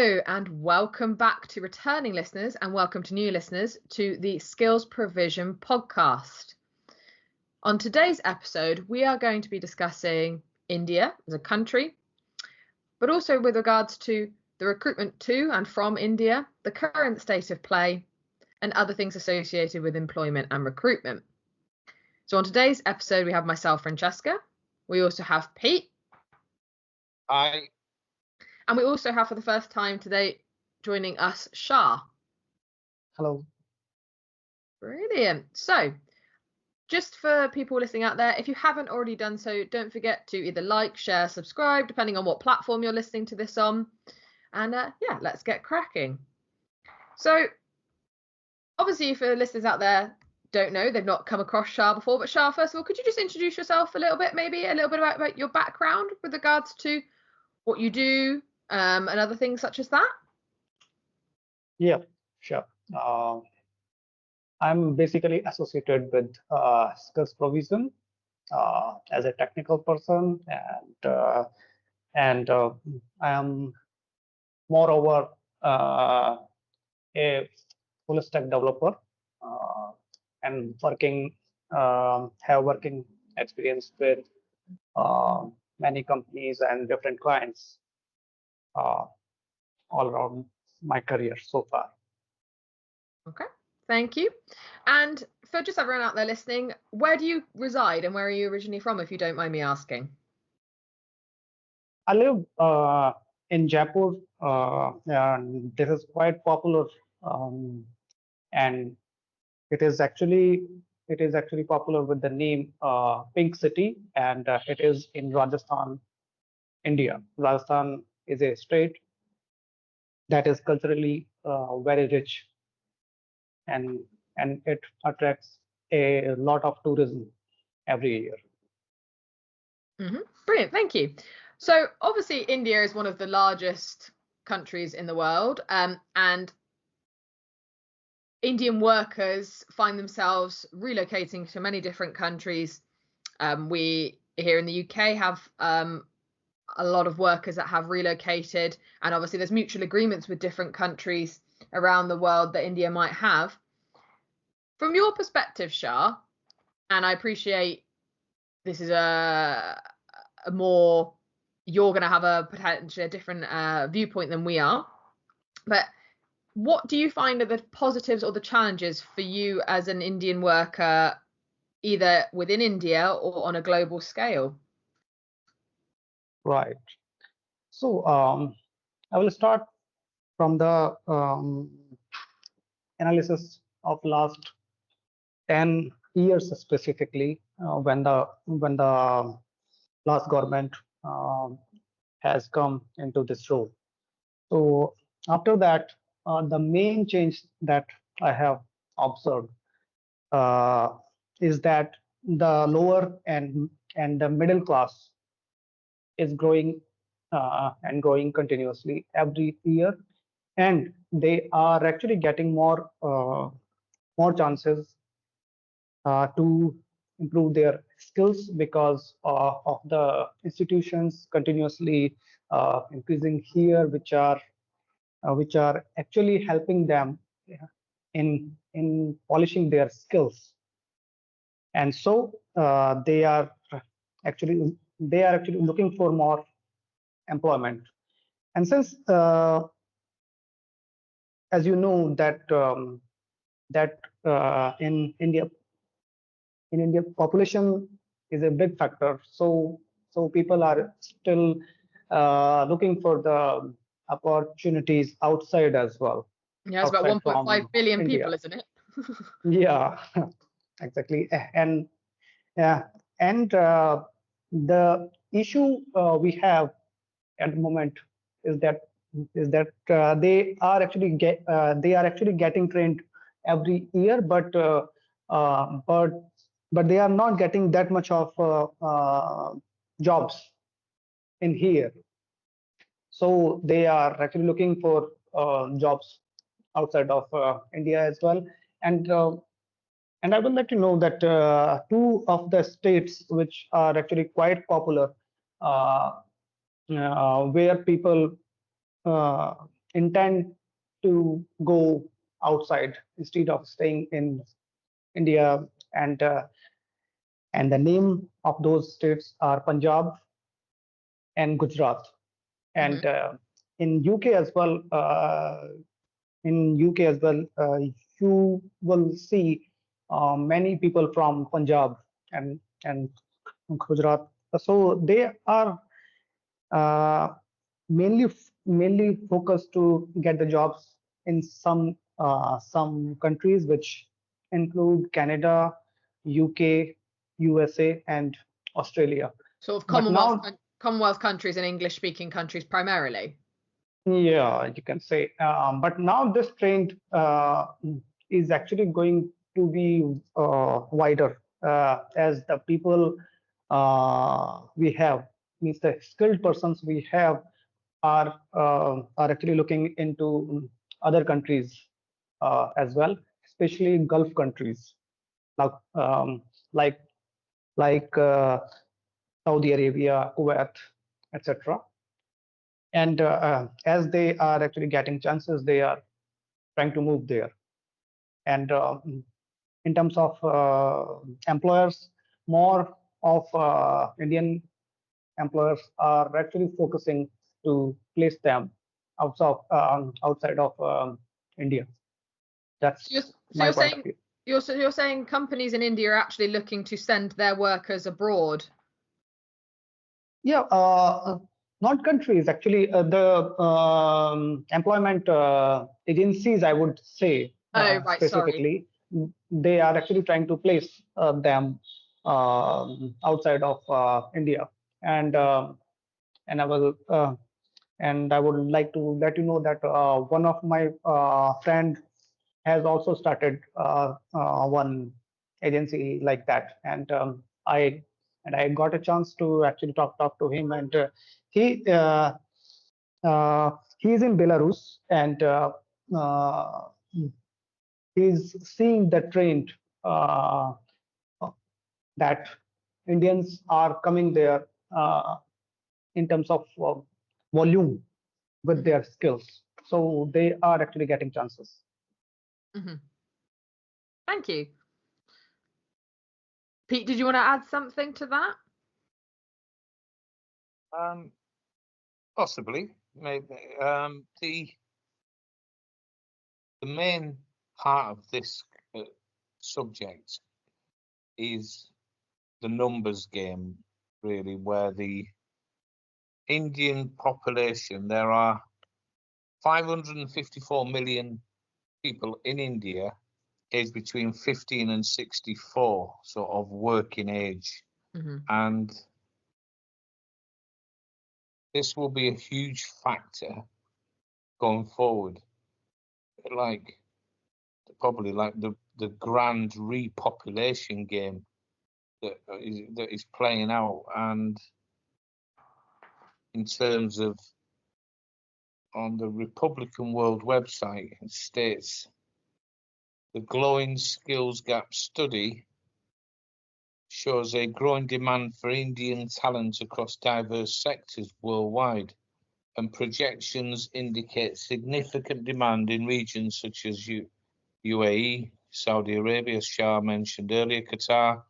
Hello and welcome back to returning listeners and welcome to new listeners to the Skills Provision podcast. On today's episode, we are going to be discussing India as a country, but also with regards to the recruitment to and from India, the current state of play, and other things associated with employment and recruitment. So on today's episode, we have myself, Francesca. We also have Pete. Hi. And we also have for the first time today joining us, Shah. Hello. Brilliant. So just for people listening out there, if you haven't already done so, don't forget to either like, share, subscribe, depending on what platform you're listening to this on. And yeah, let's get cracking. So obviously, for listeners out there don't know, they've not come across Shah before, but Shah, first of all, could you just introduce yourself a little bit, maybe a little bit about your background with regards to what you do and other things such as that? Yeah, sure. I'm basically associated with skills provision as a technical person, and I am moreover a full stack developer and have working experience with many companies and different clients all around my career so far. Okay, thank you. And for just everyone out there listening, where do you reside and where are you originally from, if you don't mind me asking? I live in Jaipur, and this is quite popular, and it is actually popular with the name Pink City, and it is in Rajasthan, India. Rajasthan is a state that is culturally very rich, and it attracts a lot of tourism every year. Brilliant, thank you. So obviously India is one of the largest countries in the world, and Indian workers find themselves relocating to many different countries. We here in the UK have a lot of workers that have relocated, and obviously there's mutual agreements with different countries around the world that India might have. From your perspective, Shah, and I appreciate this is a more, you're going to have a potentially a different viewpoint than we are, but what do you find are the positives or the challenges for you as an Indian worker, either within India or on a global scale? Right. So I will start from the analysis of last 10 years specifically, when the last government has come into this role. So after that, the main change that I have observed is that the lower and the middle class is growing and growing continuously every year, and they are actually getting more chances to improve their skills because of the institutions continuously increasing here, which are actually helping them in polishing their skills, and so they are actually looking for more employment. And since as you know that in India population is a big factor, so people are still looking for the opportunities outside as well. Yeah, it's about 1.5 billion India. people, isn't it? Yeah, exactly. And the issue we have at the moment is that they are actually getting trained every year, but they are not getting that much of jobs in here. So they are actually looking for jobs outside of India as well. And I would like to know that two of the states which are actually quite popular, where people intend to go outside instead of staying in India. And the name of those states are Punjab and Gujarat. Hmm. And in UK as well, you will see many people from Punjab and Gujarat. So they are uh, mainly focused to get the jobs in some countries, which include Canada, UK, USA, and Australia. Sort of But now, Commonwealth countries and English speaking countries primarily. yeah, you can say. But now this trend is actually going to be wider, as the people we have, means the skilled persons we have are actually looking into other countries as well, especially Gulf countries, like like like Saudi Arabia, Kuwait, etc. And as they are actually getting chances, they are trying to move there. And in terms of employers, more of Indian employers are actually focusing to place them outside of India. That's So my you're point of saying view. you're saying companies in India are actually looking to send their workers abroad. Yeah, not countries, actually, the employment agencies, I would say, Oh, right, sorry. specifically, they are actually trying to place them outside of India. And and I will and I would like to let you know that one of my friend has also started one agency like that, and I got a chance to actually talk to him, and he uh, he is in Belarus, and uh, he's seeing the trend uh, that Indians are coming there in terms of volume with Hmm. their skills. So they are actually getting chances. Hmm. Thank you. Pete, did you want to add something to that? Possibly, maybe. The main part of this subject is the numbers game, really, where the Indian population, there are 554 million people in India aged between 15 and 64, sort of working age. Hmm. And this will be a huge factor going forward. Like, probably like the grand repopulation game that is playing out. And in terms of, on the Republican World website, it states the glowing skills gap study shows a growing demand for Indian talent across diverse sectors worldwide, and projections indicate significant demand in regions such as UAE, Saudi Arabia, as Shah mentioned earlier, Qatar,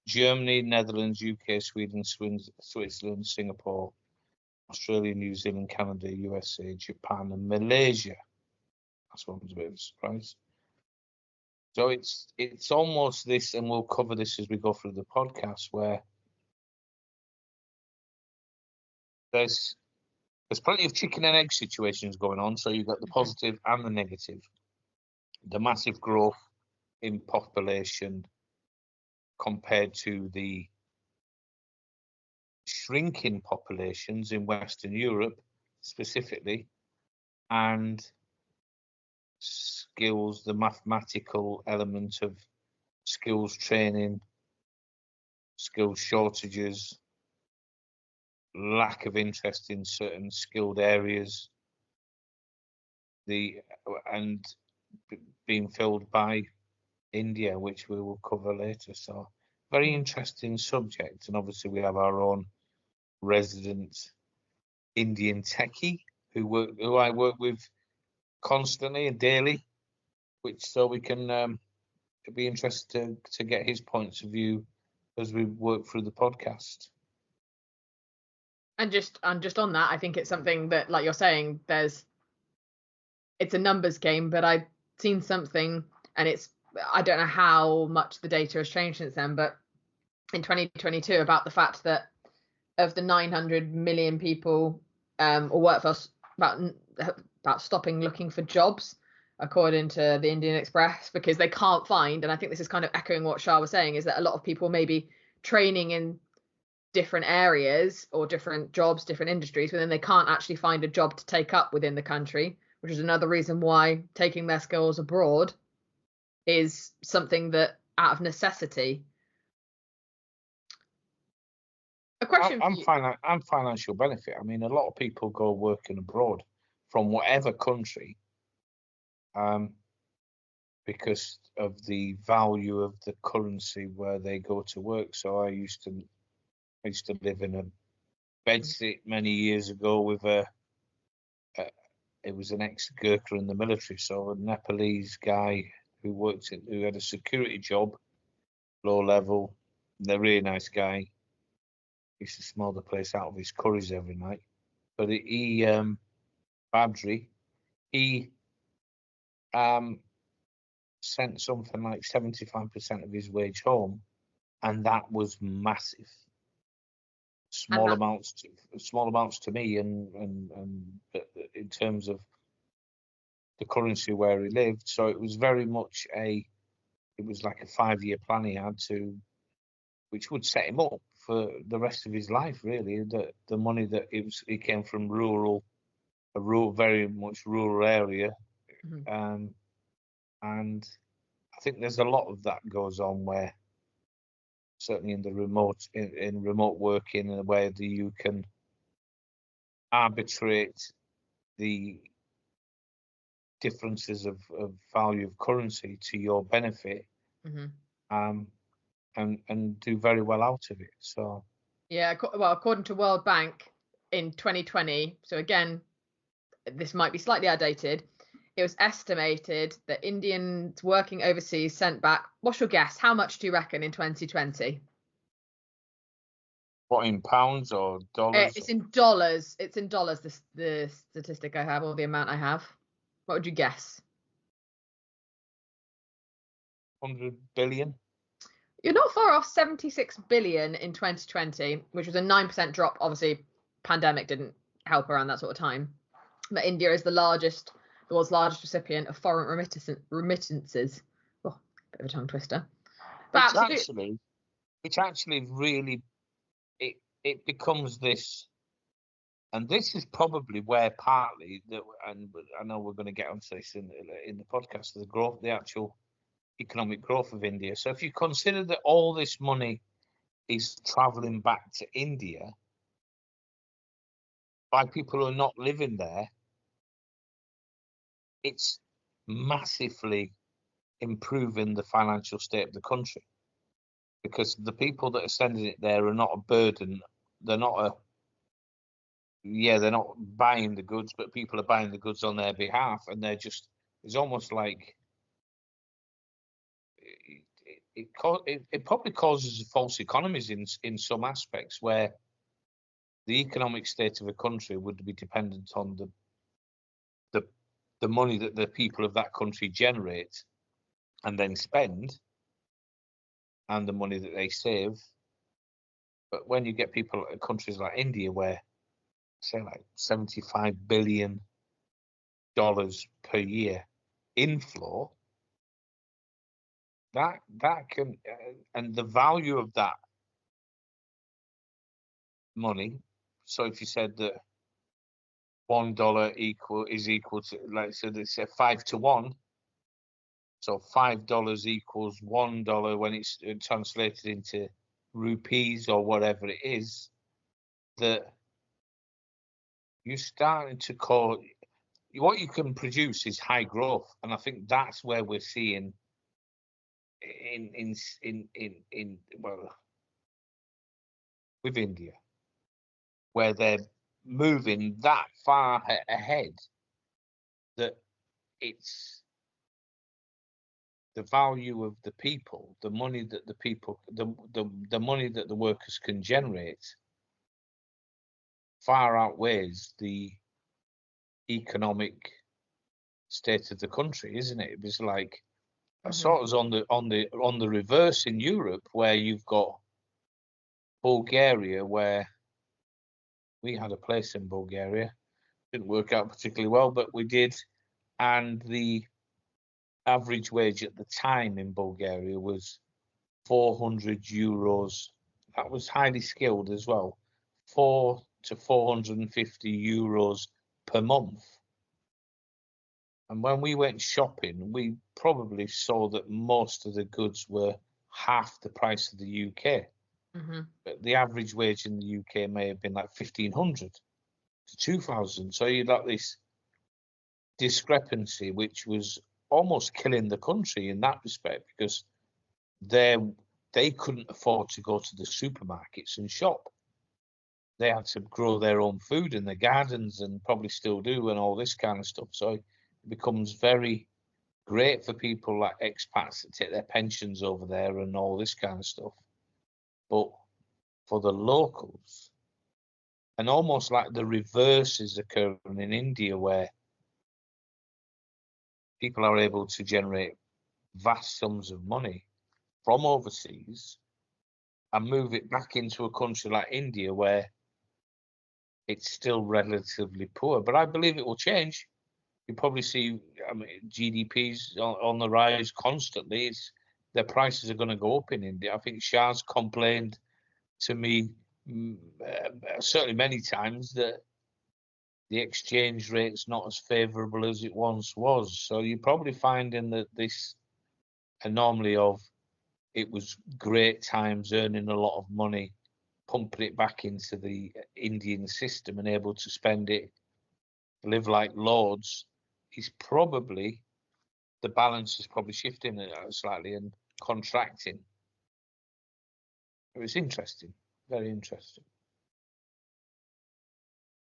Germany, Netherlands, UK, Sweden, Switzerland, Singapore, Australia, New Zealand, Canada, USA, Japan, and Malaysia. That's one was a bit of a surprise. So it's almost this, and we'll cover this as we go through the podcast, where there's plenty of chicken and egg situations going on. So you've got the positive and the negative. The massive growth in population compared to the shrinking populations in Western Europe specifically, and skills, the mathematical element of skills training, skills shortages, lack of interest in certain skilled areas, and being filled by India, which we will cover later. So very interesting subject, and obviously we have our own resident Indian techie who I work with constantly and daily, which so we can it'd be interesting to get his points of view as we work through the podcast. And just on that, I think it's something that, like you're saying, it's a numbers game, but I've seen something, and I don't know how much the data has changed since then, but in 2022, about the fact that of the 900 million people or workforce, about stopping looking for jobs, according to the Indian Express, because they can't find, and I think this is kind of echoing what Shah was saying, is that a lot of people may be training in different areas or different jobs, different industries, but then they can't actually find a job to take up within the country, which is another reason why taking their skills abroad is something that out of necessity. A question for you. I'm financial benefit. I mean, a lot of people go working abroad from whatever country because of the value of the currency where they go to work. So I used to live in a bedsit many years ago with it was an ex-Gurkha in the military, so a Nepalese guy who had a security job, low level, a really nice guy. Used to smell the place out of his curries every night. But Badri, he sent something like 75% of his wage home, and that was massive. Small amounts to me, and in terms of the currency where he lived. So it was very much it was like a 5-year plan he had which would set him up for the rest of his life, really. The money that it came from very much rural area, and I think there's a lot of that goes on where, certainly in the remote working, where you can arbitrate the differences of value of currency to your benefit, and do very well out of it. So yeah, well, according to World Bank in 2020, so again, this might be slightly outdated, it was estimated that Indians working overseas sent back, what's your guess, how much do you reckon in 2020? What, in pounds or dollars? It's in dollars. It's in dollars, the statistic I have, or the amount I have. What would you guess? 100 billion? You're not far off. 76 billion in 2020, which was a 9% drop. Obviously, pandemic didn't help around that sort of time. But India is the world's largest recipient of foreign remittances. Oh, bit of a tongue twister. But which actually really, it becomes this, and this is probably where partly, and I know we're going to get onto this in the podcast, the actual economic growth of India. So if you consider that all this money is traveling back to India by people who are not living there, it's massively improving the financial state of the country, because the people that are sending it there are not a burden. They're not buying the goods, but people are buying the goods on their behalf, and it's almost like it probably causes false economies in some aspects, where the economic state of a country would be dependent on the money that the people of that country generate and then spend, and the money that they save. But when you get people in countries like India, where say like $75 billion per year inflow, that can, and the value of that money. So if you said that $1 is equal to, like, so they say 5 to 1. So $5 equals $1 when it's translated into rupees or whatever it is, that you're starting to call, what you can produce is high growth. And I think that's where we're seeing with India, where they're moving that far ahead, that it's the value of the people, the money that the people, the money that the workers can generate far outweighs the economic state of the country, isn't it? It was like I saw it was on the reverse in Europe, where you've got Bulgaria, where we had a place in Bulgaria. Didn't work out particularly well, but we did. And the average wage at the time in Bulgaria was 400 euros. That was highly skilled as well. 4 to 450 euros per month. And when we went shopping, we probably saw that most of the goods were half the price of the UK. But the average wage in the UK may have been like 1,500 to 2,000. So you got this discrepancy, which was almost killing the country in that respect, because they couldn't afford to go to the supermarkets and shop. They had to grow their own food in the gardens, and probably still do, and all this kind of stuff. So it becomes very great for people like expats that take their pensions over there and all this kind of stuff. But for the locals, and almost like the reverse is occurring in India, where people are able to generate vast sums of money from overseas and move it back into a country like India, where it's still relatively poor. But I believe it will change. You probably see, I mean, GDP's on the rise constantly. Their prices are going to go up in India. I think Shah's complained to me certainly many times that the exchange rate's not as favourable as it once was. So you're probably finding that this anomaly of it was great times, earning a lot of money, pumping it back into the Indian system and able to spend it, live like lords, is probably, the balance is probably shifting slightly and contracting. It was interesting, very interesting.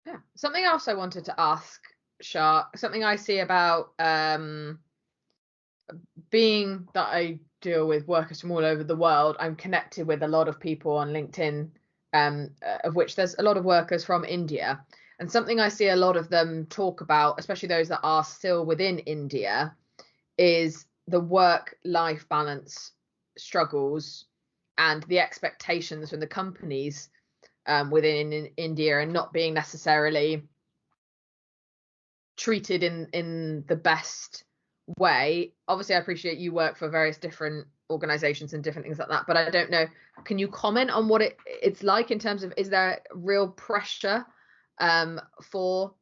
Yeah. Something else I wanted to ask, Shah, something I see about being that I deal with workers from all over the world, I'm connected with a lot of people on LinkedIn, of which there's a lot of workers from India. And something I see a lot of them talk about, especially those that are still within India, is the work-life balance struggles and the expectations from the companies within India, and not being necessarily treated in the best way. Obviously, I appreciate you work for various different organizations and different things like that, but I don't know, can you comment on what it's like in terms of, is there real pressure for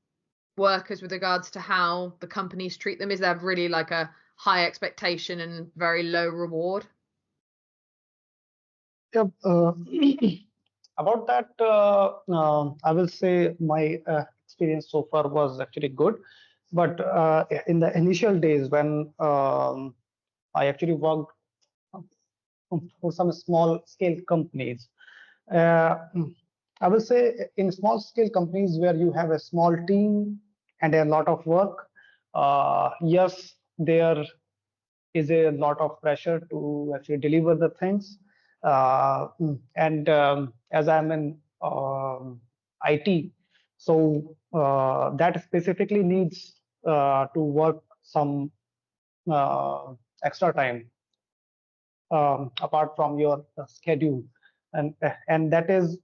workers with regards to how the companies treat them? Is there really like a high expectation and very low reward? Yeah, about that, I will say my experience so far was actually good. But in the initial days when I actually worked for some small scale companies, I will say in small scale companies where you have a small team and a lot of work, yes, there is a lot of pressure to actually deliver the things. And as I'm in IT, so that specifically needs to work some extra time apart from your schedule, and that is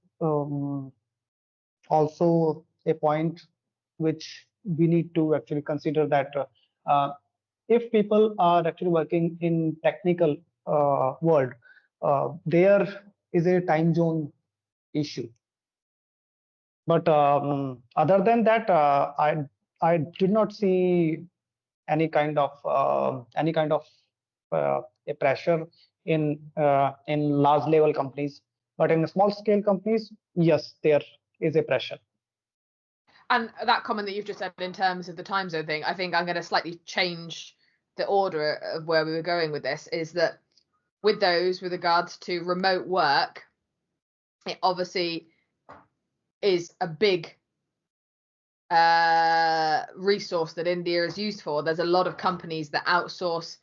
also a point which we need to actually consider, that if people are actually working in technical world, there is a time zone issue. But other than that, I did not see any kind of a pressure in large level companies. But in small scale companies, yes, there is a pressure. And that comment that you've just said in terms of the time zone thing, I think I'm going to slightly change the order of where we were going with this, is that with those, with regards to remote work, it obviously is a big resource that India is used for. There's a lot of companies that outsource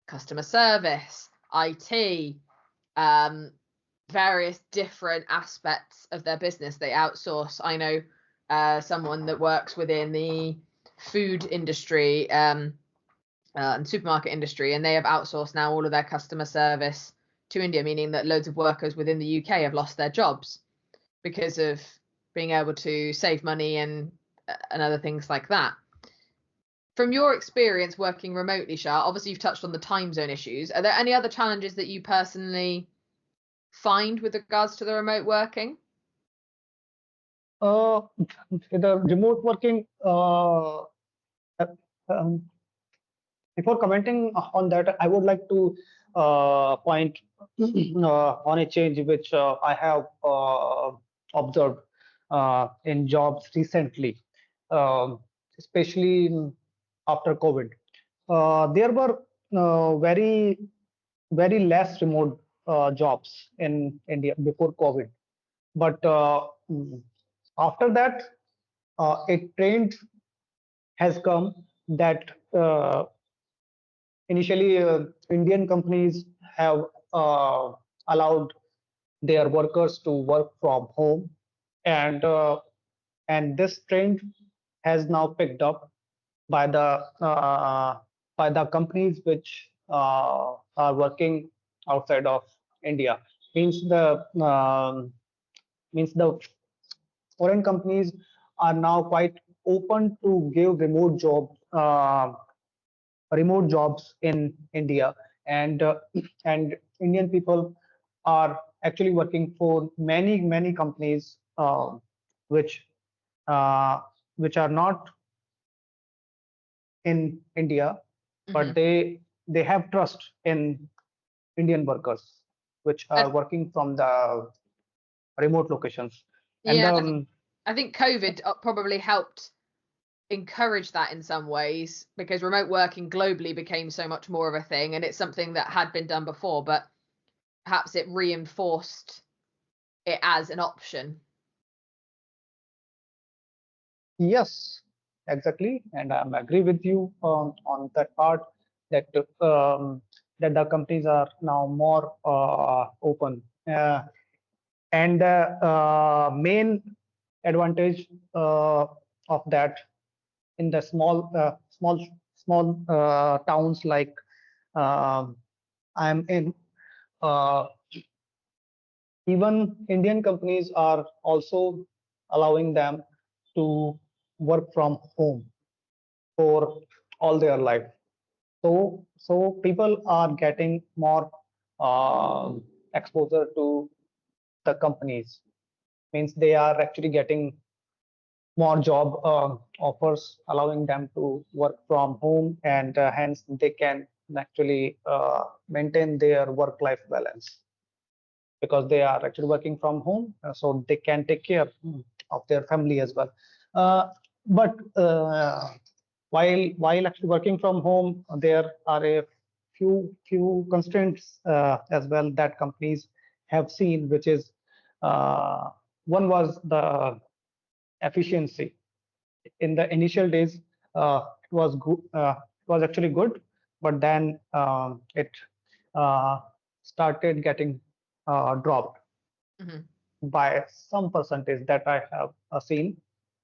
customer service, IT, various different aspects of their business they outsource. I know someone that works within the food industry and supermarket industry, and they have outsourced now all of their customer service to India, meaning that loads of workers within the UK have lost their jobs because of being able to save money and other things like that. From your experience working remotely, Shah, obviously you've touched on the time zone issues. Are there any other challenges that you personally find with regards to the remote working? The remote working, um, before commenting on that, I would like to point on a change which I have observed in jobs recently, especially after COVID. There were very less remote jobs in India before COVID, but after that, a trend has come that initially Indian companies have allowed their workers to work from home, and this trend has now picked up by the companies which are working outside of India. Means the foreign companies are now quite open to give remote jobs in India, and and Indian people are actually working for many companies which uh, which are not in India, but they have trust in Indian workers which are working from the remote locations. Yeah, and I think COVID probably helped encourage that in some ways, because remote working globally became so much more of a thing, and it's something that had been done before, but perhaps it reinforced it as an option. Yes, exactly, and I agree with you on that part, that that the companies are now more open, and the main advantage of that in the small towns like I'm in, uh, even Indian companies are also allowing them to work from home for all their life. So people are getting more uh, exposure to the companies. Means they are actually getting more job offers, allowing them to work from home, and hence they can actually maintain their work-life balance because they are actually working from home, so they can take care of their family as well. But while actually working from home, there are a few constraints as well that companies have seen, which is one was the efficiency. In the initial days, it was good. It was actually good, but then it uh, started getting dropped by some percentage that I have seen.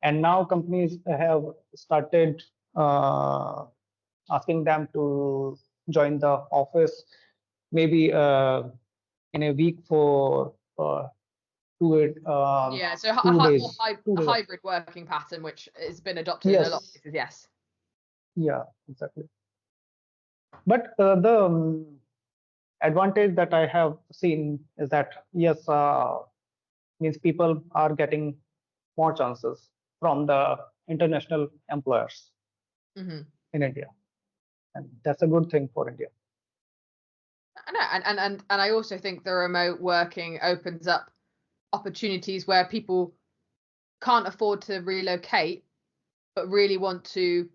And now companies have started asking them to join the office maybe in a week for yeah, so a hybrid working pattern, which has been adopted in a lot of places. Yes. Yeah, exactly. But the advantage that I have seen is that yes, means people are getting more chances from the international employers in India, and that's a good thing for India. I know, and I also think the remote working opens up opportunities where people can't afford to relocate, but really want to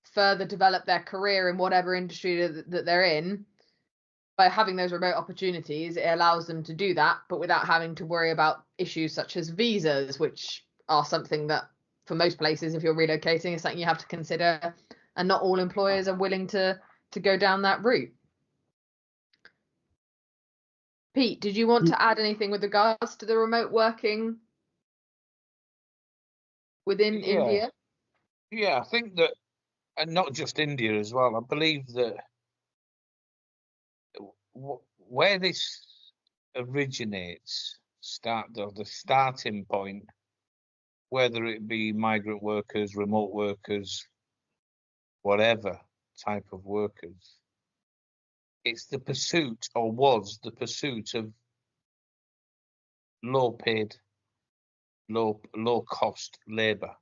further develop their career in whatever industry that they're in. By having those remote opportunities, it allows them to do that, but without having to worry about issues such as visas, which are something that for most places, if you're relocating, is something you have to consider, and not all employers are willing to go down that route. Pete, did you want to add anything with regards to the remote working within India? Yeah, I think that, and not just India as well, I believe that where this originates, the starting point, whether it be migrant workers, remote workers, whatever type of workers, it's the pursuit, or was the pursuit, of low paid, low cost labor.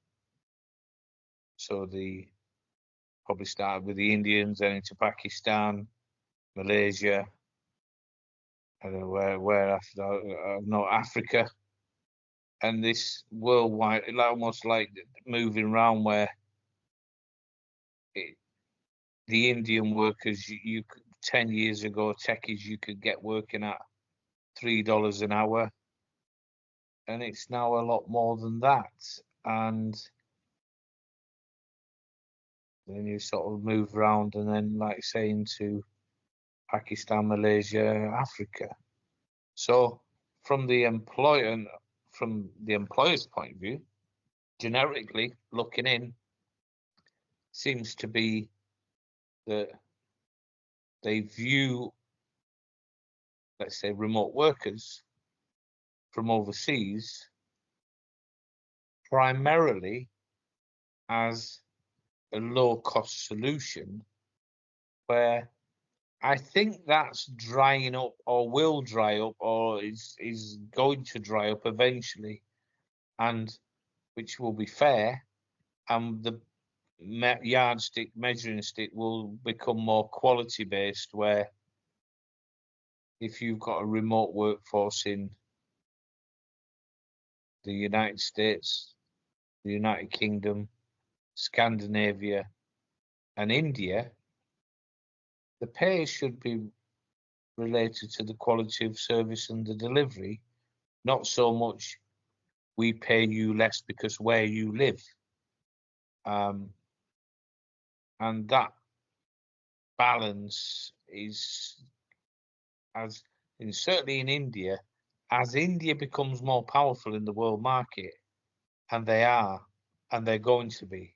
So probably started with the Indians, then into Pakistan, Malaysia, I don't know where after, no, Africa, and this worldwide, almost like moving around, where the Indian workers, you 10 years ago, techies, you could get working at $3 an hour, and it's now a lot more than that. And then you sort of move around, and then, like say, into Pakistan, Malaysia, Africa. So from the employer's point of view, generically looking in, seems to be that they view, let's say, remote workers from overseas primarily as a low-cost solution, where I think that's drying up, or will dry up, or is going to dry up eventually, and which will be fair, and the yardstick, measuring stick, will become more quality based, where if you've got a remote workforce in the United States, the United Kingdom, Scandinavia, and India, the pay should be related to the quality of service and the delivery, not so much we pay you less because where you live. And that balance is, certainly in India, as India becomes more powerful in the world market, and they are, and they're going to be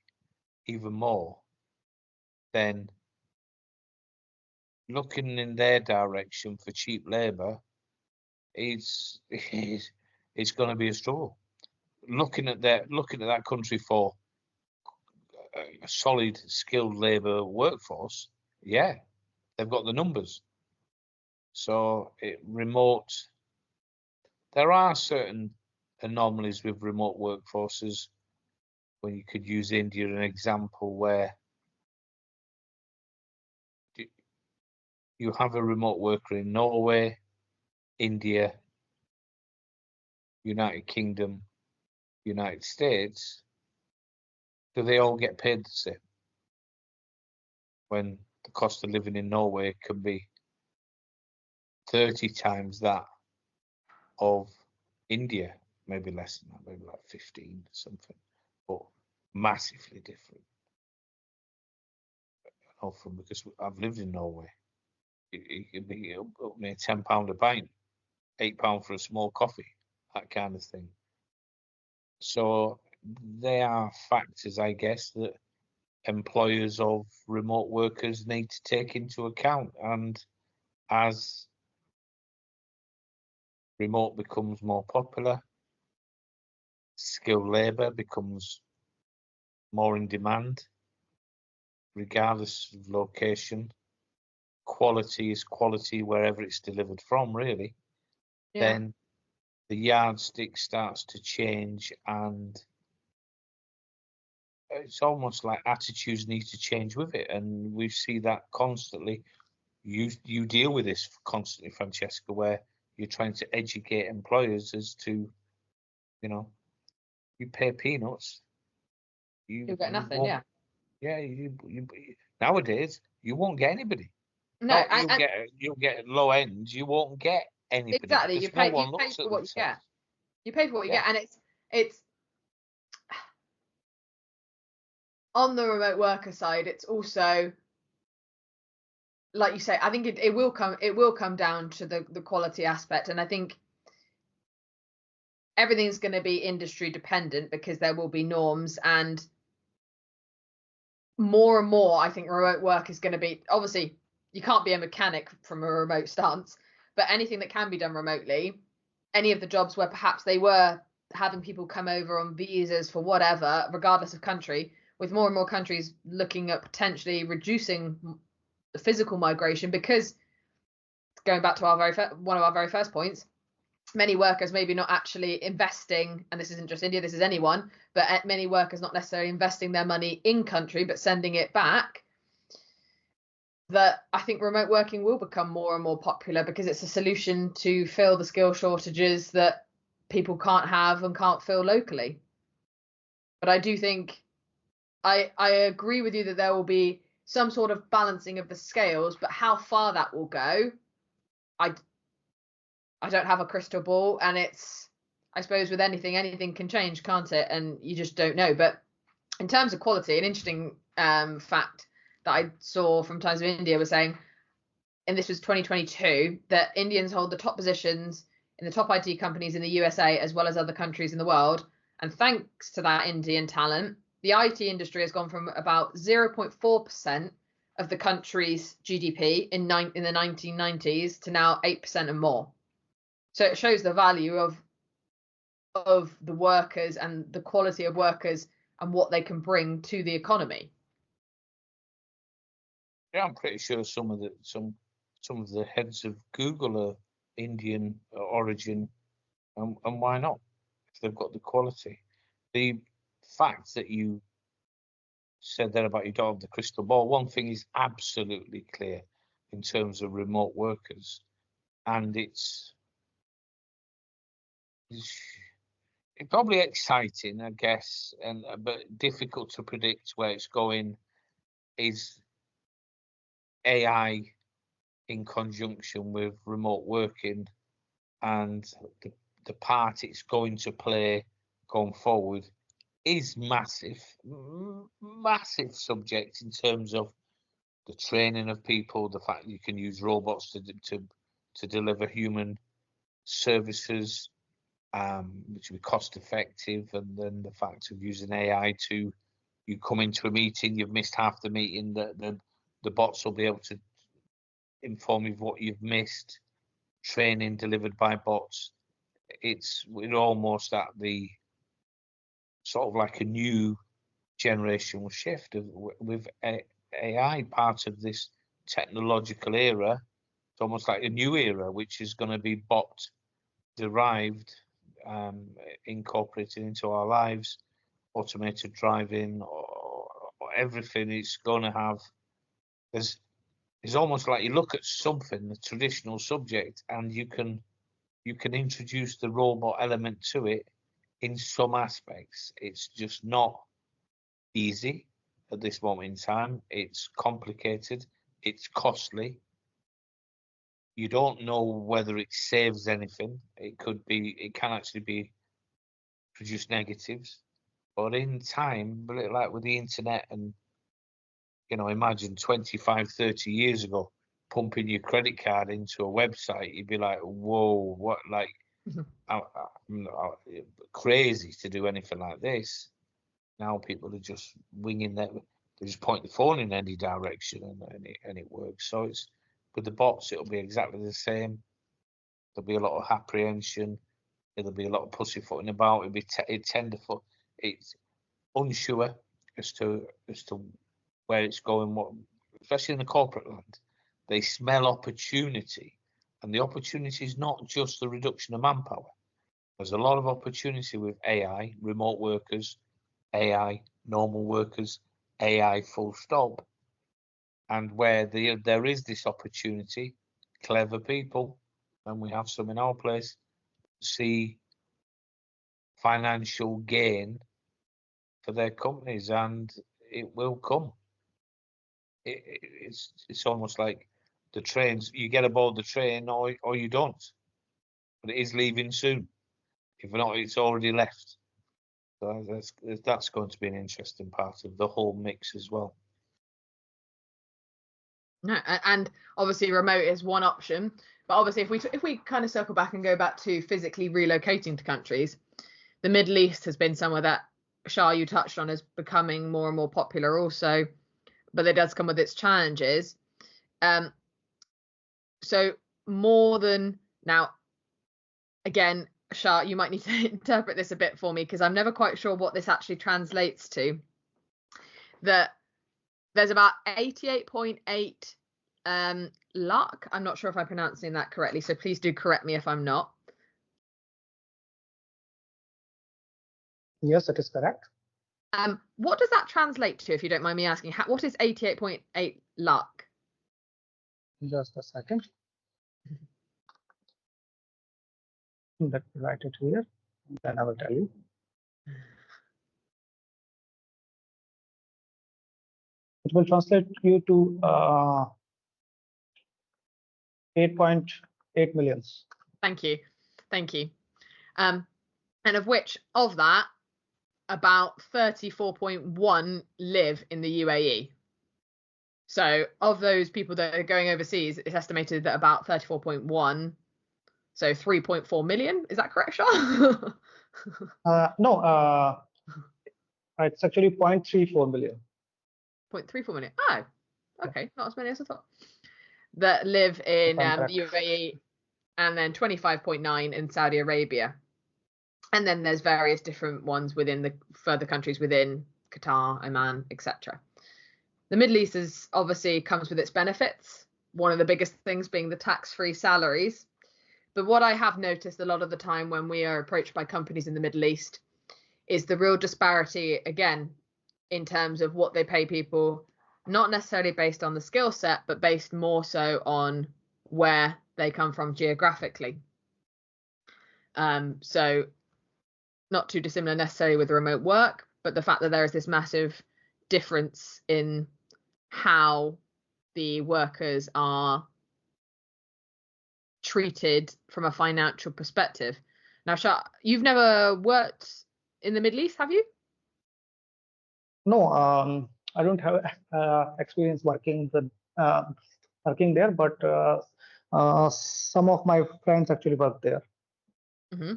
even more, then looking in their direction for cheap labour is going to be a struggle. Looking at that country for a solid, skilled labour workforce, yeah, they've got the numbers. So there are certain anomalies with remote workforces. When you could use India as an example, where you have a remote worker in Norway, India, United Kingdom, United States, do they all get paid the same? When the cost of living in Norway can be 30 times that of India, maybe less than that, maybe like 15 or something, but massively different. Often, because I've lived in Norway, it could be up near £10 a pint, £8 for a small coffee, that kind of thing. So there are factors, I guess, that employers of remote workers need to take into account. And as remote becomes more popular, skilled labour becomes more in demand, regardless of location. Quality is quality wherever it's delivered from, really. Yeah. Then the yardstick starts to change, and it's almost like attitudes need to change with it. And we see that constantly. You deal with this constantly, Francesca, where you're trying to educate employers as to, you pay peanuts. You'll get nothing, yeah. Yeah, nowadays you won't get anybody. No, you'll get low end. You won't get anybody. Exactly. You pay for what you get. You pay for what you get, and it's on the remote worker side, it's also, like you say, I think it will come down to the quality aspect, and I think everything's going to be industry dependent because there will be norms, and more I think remote work is going to be, obviously you can't be a mechanic from a remote stance, but anything that can be done remotely, any of the jobs where perhaps they were having people come over on visas for whatever, regardless of country, with more and more countries looking at potentially reducing the physical migration, because going back to one of our very first points, many workers maybe not actually investing, and this isn't just India, this is anyone, but many workers not necessarily investing their money in country but sending it back, that I think remote working will become more and more popular because it's a solution to fill the skill shortages that people can't have and can't fill locally. But I do think I agree with you that there will be some sort of balancing of the scales, but how far that will go, I don't have a crystal ball, and it's, I suppose with anything can change, can't it? And you just don't know. But in terms of quality, an interesting fact that I saw from Times of India was saying, and this was 2022, that Indians hold the top positions in the top IT companies in the USA as well as other countries in the world. And thanks to that Indian talent, the IT industry has gone from about 0.4% of the country's GDP in the 1990s to now 8% and more. So it shows the value of the workers and the quality of workers and what they can bring to the economy. Yeah, I'm pretty sure some of the heads of Google are Indian origin, and why not? If they've got the quality. The fact that you said there about you don't have the crystal ball, one thing is absolutely clear in terms of remote workers, and it's probably exciting, I guess, and but difficult to predict where it's going, is AI in conjunction with remote working and the part it's going to play going forward is massive subject in terms of the training of people, the fact that you can use robots to deliver human services, which will be cost effective, and then the fact of using AI to, you come into a meeting, you've missed half the meeting, the bots will be able to inform you of what you've missed, training delivered by bots. We're almost at the sort of like a new generational shift with AI, part of this technological era. It's almost like a new era, which is going to be bot derived, incorporated into our lives, automated driving, or everything. It's going to have, it's almost like you look at something, the traditional subject, and you can introduce the robot element to it in some aspects. It's just not easy at this moment in time. It's complicated, it's costly. You don't know whether it saves anything. It can actually be produce negatives. But in time, like with the internet, and imagine 25, 30 years ago, pumping your credit card into a website, you'd be like, whoa, what, like, crazy to do anything like this. Now people are just winging that. They just point the phone in any direction, and it works. So it's, with the bots, it'll be exactly the same. There'll be a lot of apprehension. There'll be a lot of pussyfooting about. It's tenderfoot. It's unsure as to where it's going. What, especially in the corporate land, they smell opportunity, and the opportunity is not just the reduction of manpower. There's a lot of opportunity with AI, remote workers, AI, normal workers, AI full stop. And where there is this opportunity, clever people, and we have some in our place, see financial gain for their companies, and it will come. It's almost like the trains, you get aboard the train or you don't, but it is leaving soon. If not, it's already left. So that's going to be an interesting part of the whole mix as well. No, and obviously remote is one option, but obviously if we kind of circle back and go back to physically relocating to countries, the Middle East has been somewhere that, Shah, you touched on, is becoming more and more popular also, but it does come with its challenges. So more than now, again, Shah, you might need to interpret this a bit for me because I'm never quite sure what this actually translates to. That there's about 88.8 lakh. I'm not sure if I'm pronouncing that correctly, so please do correct me if I'm not. Yes, it is correct. What does that translate to, if you don't mind me asking? What is 88.8 lakh? Just a second. Let me write it here, then I will tell you. It will translate you to 8.8 millions. Thank you. And of that, about 34.1 live in the UAE. So of those people that are going overseas, it's estimated that about 34.1, so 3.4 million. Is that correct, Shah? No, it's actually 0.34 million. 0.34 million. Oh, okay, not as many as I thought. That live in the UAE, and then 25.9 in Saudi Arabia. And then there's various different ones within the further countries within Qatar, Oman, etc. The Middle East is obviously comes with its benefits. One of the biggest things being the tax-free salaries. But what I have noticed a lot of the time when we are approached by companies in the Middle East is the real disparity, again, in terms of what they pay people, not necessarily based on the skill set, but based more so on where they come from geographically. So not too dissimilar necessarily with the remote work, but the fact that there is this massive difference in how the workers are treated from a financial perspective. Now, Shah, you've never worked in the Middle East, have you? No, I don't have experience working there, but some of my friends actually work there. Mm-hmm.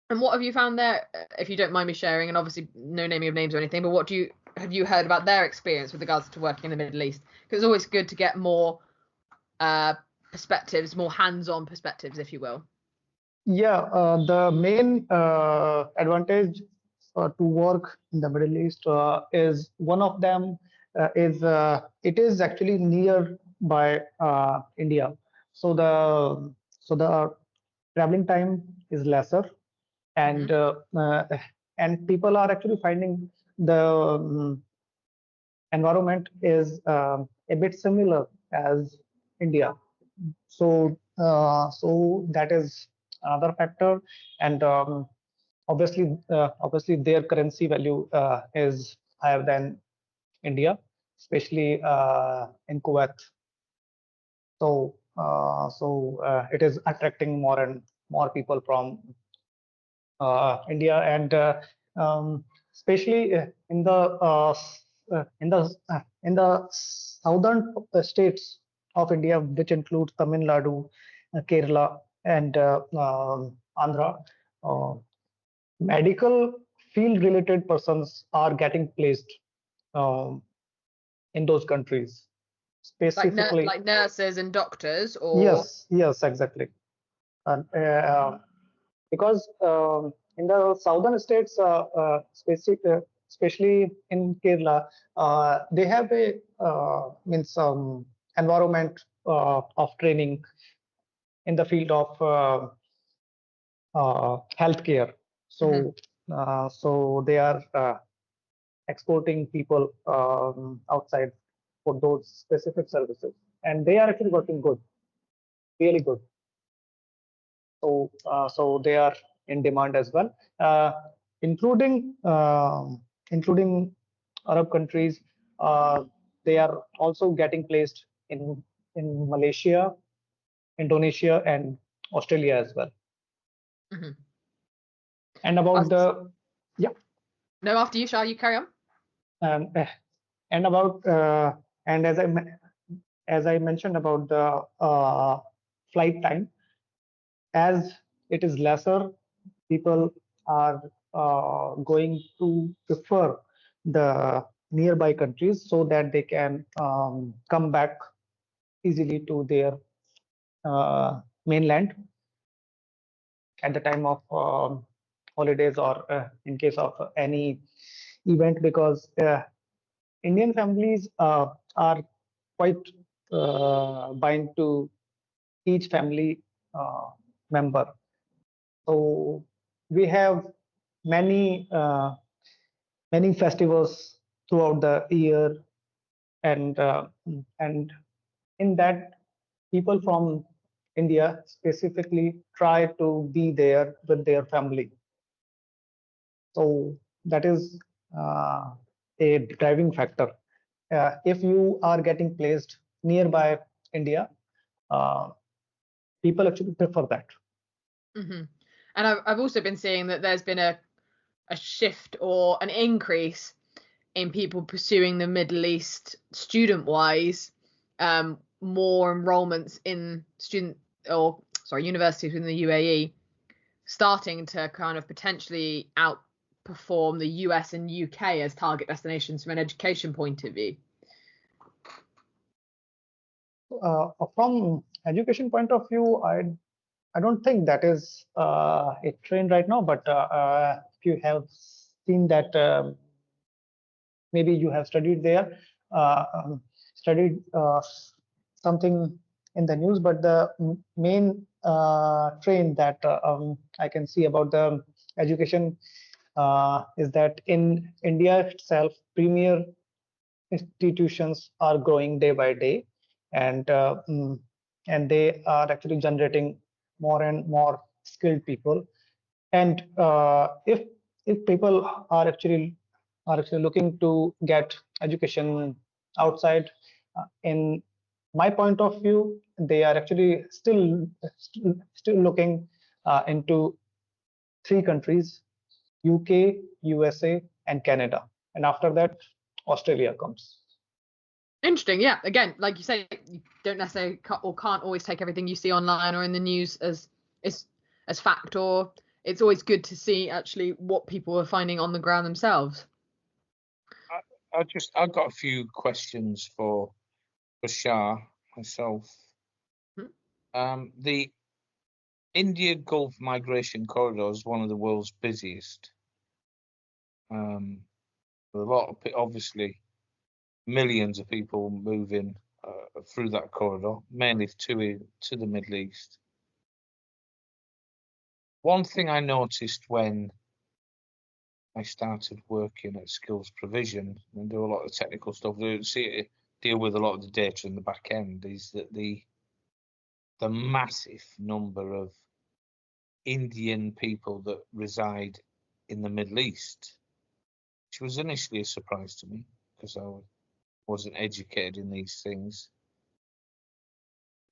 And what have you found there, if you don't mind me sharing? And obviously, no naming of names or anything, but what have you heard about their experience with regards to working in the Middle East? Because it's always good to get more perspectives, more hands-on perspectives, if you will. Yeah, the main advantage to work in the Middle East is one of them is it is actually near by India, so the traveling time is lesser, and and people are actually finding the environment is a bit similar as India. So that is another factor, and obviously their currency value is higher than India, especially in Kuwait. So it is attracting more and more people from India, and especially in the southern states of India, which include Tamil Nadu, Kerala, and Andhra. Medical field related persons are getting placed in those countries, specifically like nurses and doctors, or yes, exactly. And because in the southern states, especially in Kerala, they have a environment of training in the field of healthcare. So so they are exporting people outside for those specific services, and they are actually working good, really good. So so they are in demand as well, including Arab countries. They are also getting placed in Malaysia, Indonesia, and Australia as well. Mm-hmm. And about the No, after you, Shah, you carry on. And about and as I mentioned about the flight time, as it is lesser, people are going to prefer the nearby countries so that they can come back easily to their mainland at the time of holidays or in case of any event, because Indian families are quite bind to each family uh, member. So we have many many festivals throughout the year, and in that, people from India specifically try to be there with their family. So that is a driving factor. If you are getting placed nearby India, uh, people actually prefer that. Mm-hmm. And I've also been seeing that there's been a shift or an increase in people pursuing the Middle East student-wise, more enrollments in universities within the UAE, starting to kind of potentially outperform the US and UK as target destinations from an education point of view. From education point of view, I don't think that is a trend right now. But if you have seen that, maybe you have studied there, studied something in the news. But the main trend that I can see about the education is that in India itself, premier institutions are growing day by day, and and they are actually generating more and more skilled people. And if people are actually looking to get education outside, in my point of view, they are actually still looking into three countries: UK, USA, and Canada. And after that, Australia comes. Interesting. Yeah. Again, like you say, you don't necessarily or can't always take everything you see online or in the news as fact, or it's always good to see actually what people are finding on the ground themselves. I've got a few questions for Shah myself. The India Gulf Migration Corridor is one of the world's busiest. A lot of obviously millions of people moving through that corridor, mainly to the Middle East. One thing I noticed when I started working at Skills Provision and do a lot of technical stuff, deal with a lot of the data in the back end, is that the massive number of Indian people that reside in the Middle East, which was initially a surprise to me because I wasn't educated in these things.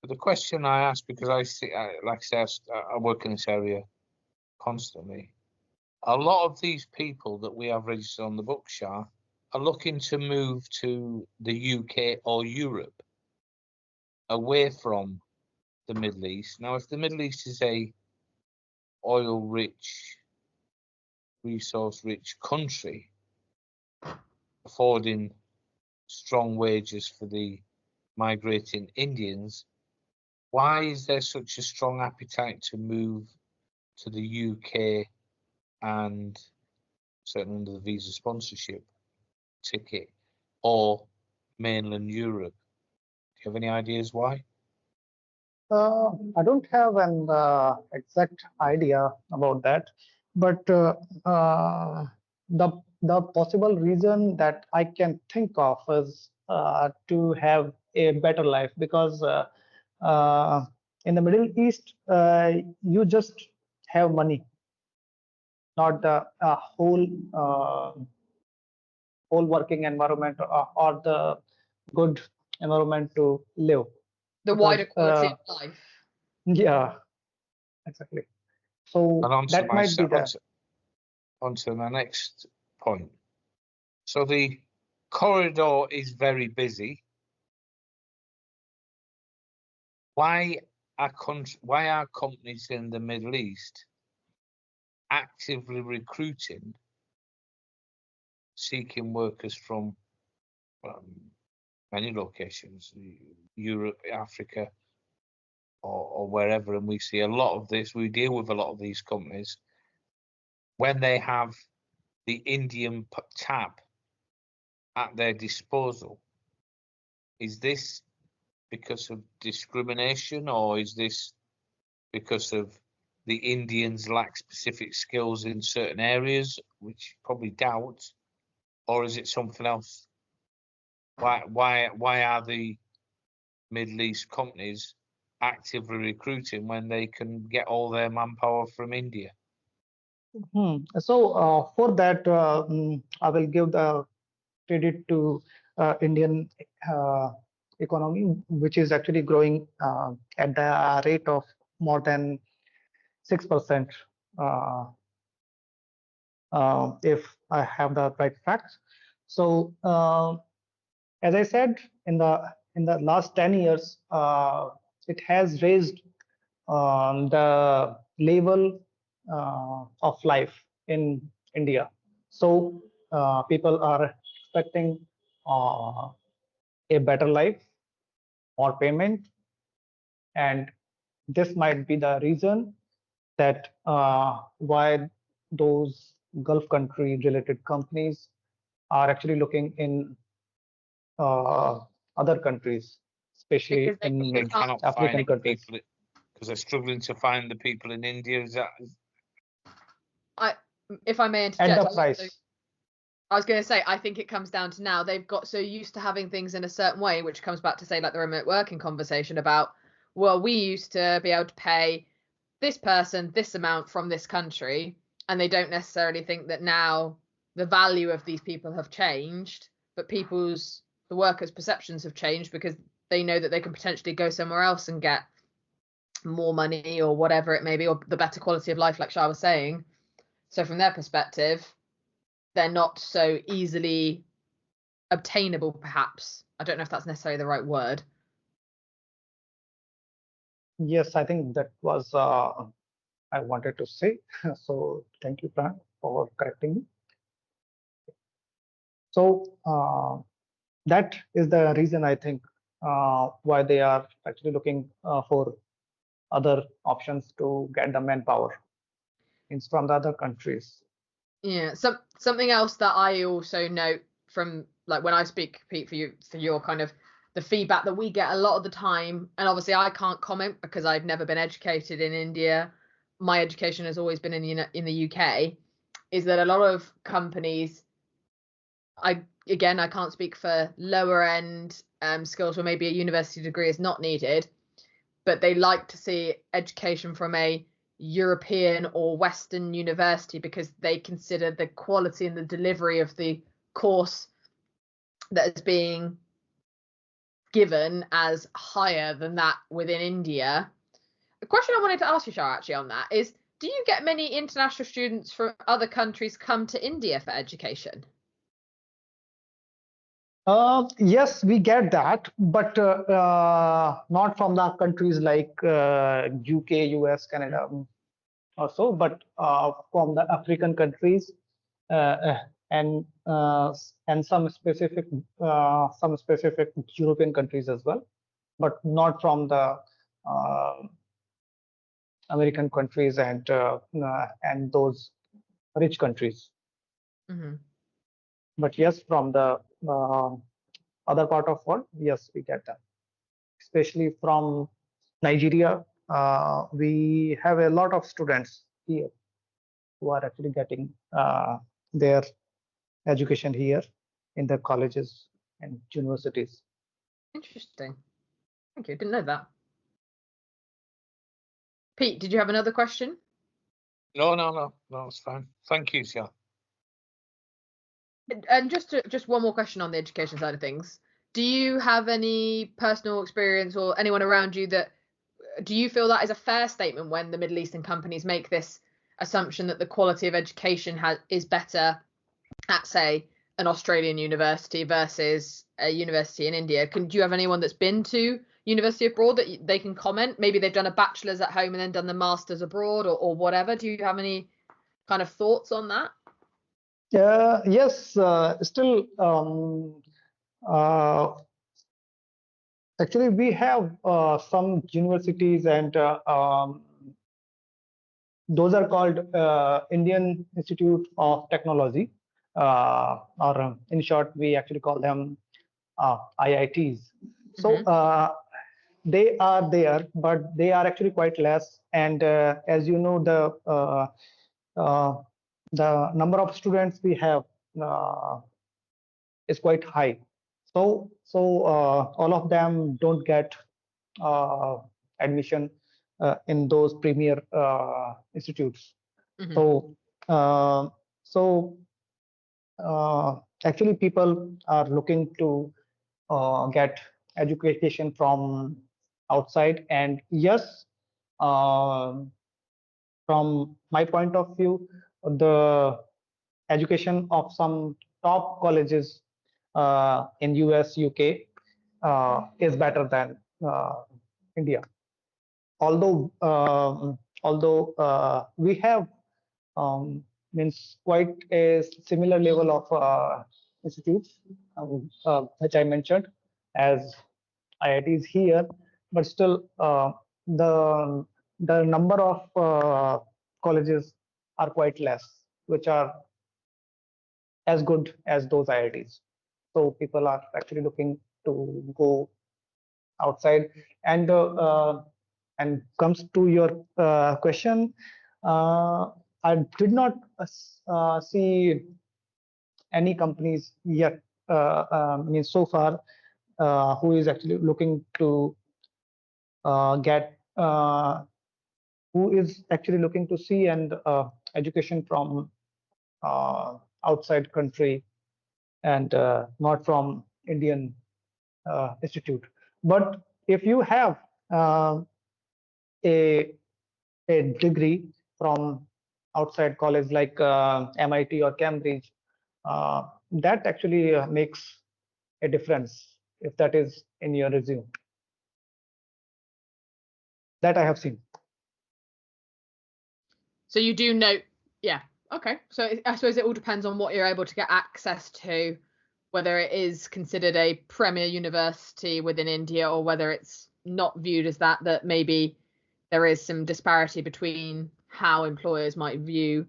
But the question I asked, because like I said, I work in this area constantly. A lot of these people that we have registered on the book, Shah, are looking to move to the UK or Europe, away from the Middle East. Now, if the Middle East is a oil-rich, resource-rich country, affording strong wages for the migrating Indians, why is there such a strong appetite to move to the UK and certainly under the visa sponsorship ticket, or mainland Europe? Do you have any ideas why? I don't have an exact idea about that, but the possible reason that I can think of is to have a better life, because in the Middle East, you just have money, not the whole working environment, or the good environment to live. The Because, wider quality of life. Yeah, exactly. So And that might be that. onto my next point. So the corridor is very busy. Why are companies in the Middle East actively recruiting, seeking workers from many locations, Europe, Africa, or wherever? And we see a lot of this. We deal with a lot of these companies when they have the Indian tap at their disposal. Is this because of discrimination, or is this because of the Indians lack specific skills in certain areas, which probably doubt, or is it something else? Why are the Middle East companies actively recruiting when they can get all their manpower from India? So for that, I will give the credit to Indian economy, which is actually growing at the rate of more than 6%, if I have the right facts. So as I said, in the last 10 years, it has raised the level of life in India. So people are expecting a better life, more payment, and this might be the reason that why those Gulf country related companies are actually looking in other countries, especially Because in They cannot African find the countries. people because they're struggling to find the people in India. Is that? If I may At interject, the price. I was going to say, I think it comes down to now they've got so used to having things in a certain way, which comes back to say like the remote working conversation about, well, we used to be able to pay this person this amount from this country, and they don't necessarily think that now the value of these people have changed, but the workers' perceptions have changed because they know that they can potentially go somewhere else and get more money or whatever it may be, or the better quality of life, like Shah was saying. So from their perspective, they're not so easily obtainable, perhaps. I don't know if that's necessarily the right word. Yes, I think that was I wanted to say. So thank you, Pran, for correcting me. So that is the reason I think why they are actually looking for other options to get the manpower from the other countries. Yeah. Something else that I also note from like when I speak, Pete, for your kind of the feedback that we get a lot of the time, and obviously I can't comment because I've never been educated in India. My education has always been in the UK. Is that a lot of companies, I can't speak for lower end skills where maybe a university degree is not needed, but they like to see education from a European or Western university because they consider the quality and the delivery of the course that is being given as higher than that within India. The question I wanted to ask you, Shah, actually on that is, do you get many international students from other countries come to India for education? Yes, we get that, but not from the countries like UK, US, Canada, or so, but from the African countries and some specific European countries as well, but not from the American countries and those rich countries. Mm-hmm. But yes, from the other part of world, yes, we get them, especially from Nigeria. We have a lot of students here who are actually getting their education here in the colleges and universities. Interesting. Thank you. Didn't know that. Pete, did you have another question? No, it's fine. Thank you, sir. And just one more question on the education side of things. Do you have any personal experience or anyone around you that do you feel that is a fair statement when the Middle Eastern companies make this assumption that the quality of education is better at, say, an Australian university versus a university in India? Do you have anyone that's been to university abroad that they can comment? Maybe they've done a bachelor's at home and then done the master's abroad, or whatever. Do you have any kind of thoughts on that? Yes, still, actually, we have some universities, and those are called Indian Institute of Technology, or in short, we actually call them IITs. So they are there, but they are actually quite less. And as you know, the number of students we have is quite high. So all of them don't get admission in those premier institutes. So uh, so actually, people are looking to get education from outside. And yes, from my point of view, the education of some top colleges in US, UK is better than India. Although we have means quite a similar level of institutes, which I mentioned as IITs here, but still the number of colleges are quite less, which are as good as those IITs. So people are actually looking to go outside. And comes to your question, I did not see any companies yet, means so far, who is actually looking to get who is actually looking to see and education from outside country, and not from Indian institute. But if you have a degree from outside college like MIT or Cambridge, that actually makes a difference if that is in your resume. That I have seen. So you do know, yeah, okay. So I suppose it all depends on what you're able to get access to, whether it is considered a premier university within India or whether it's not viewed as that, that maybe there is some disparity between how employers might view.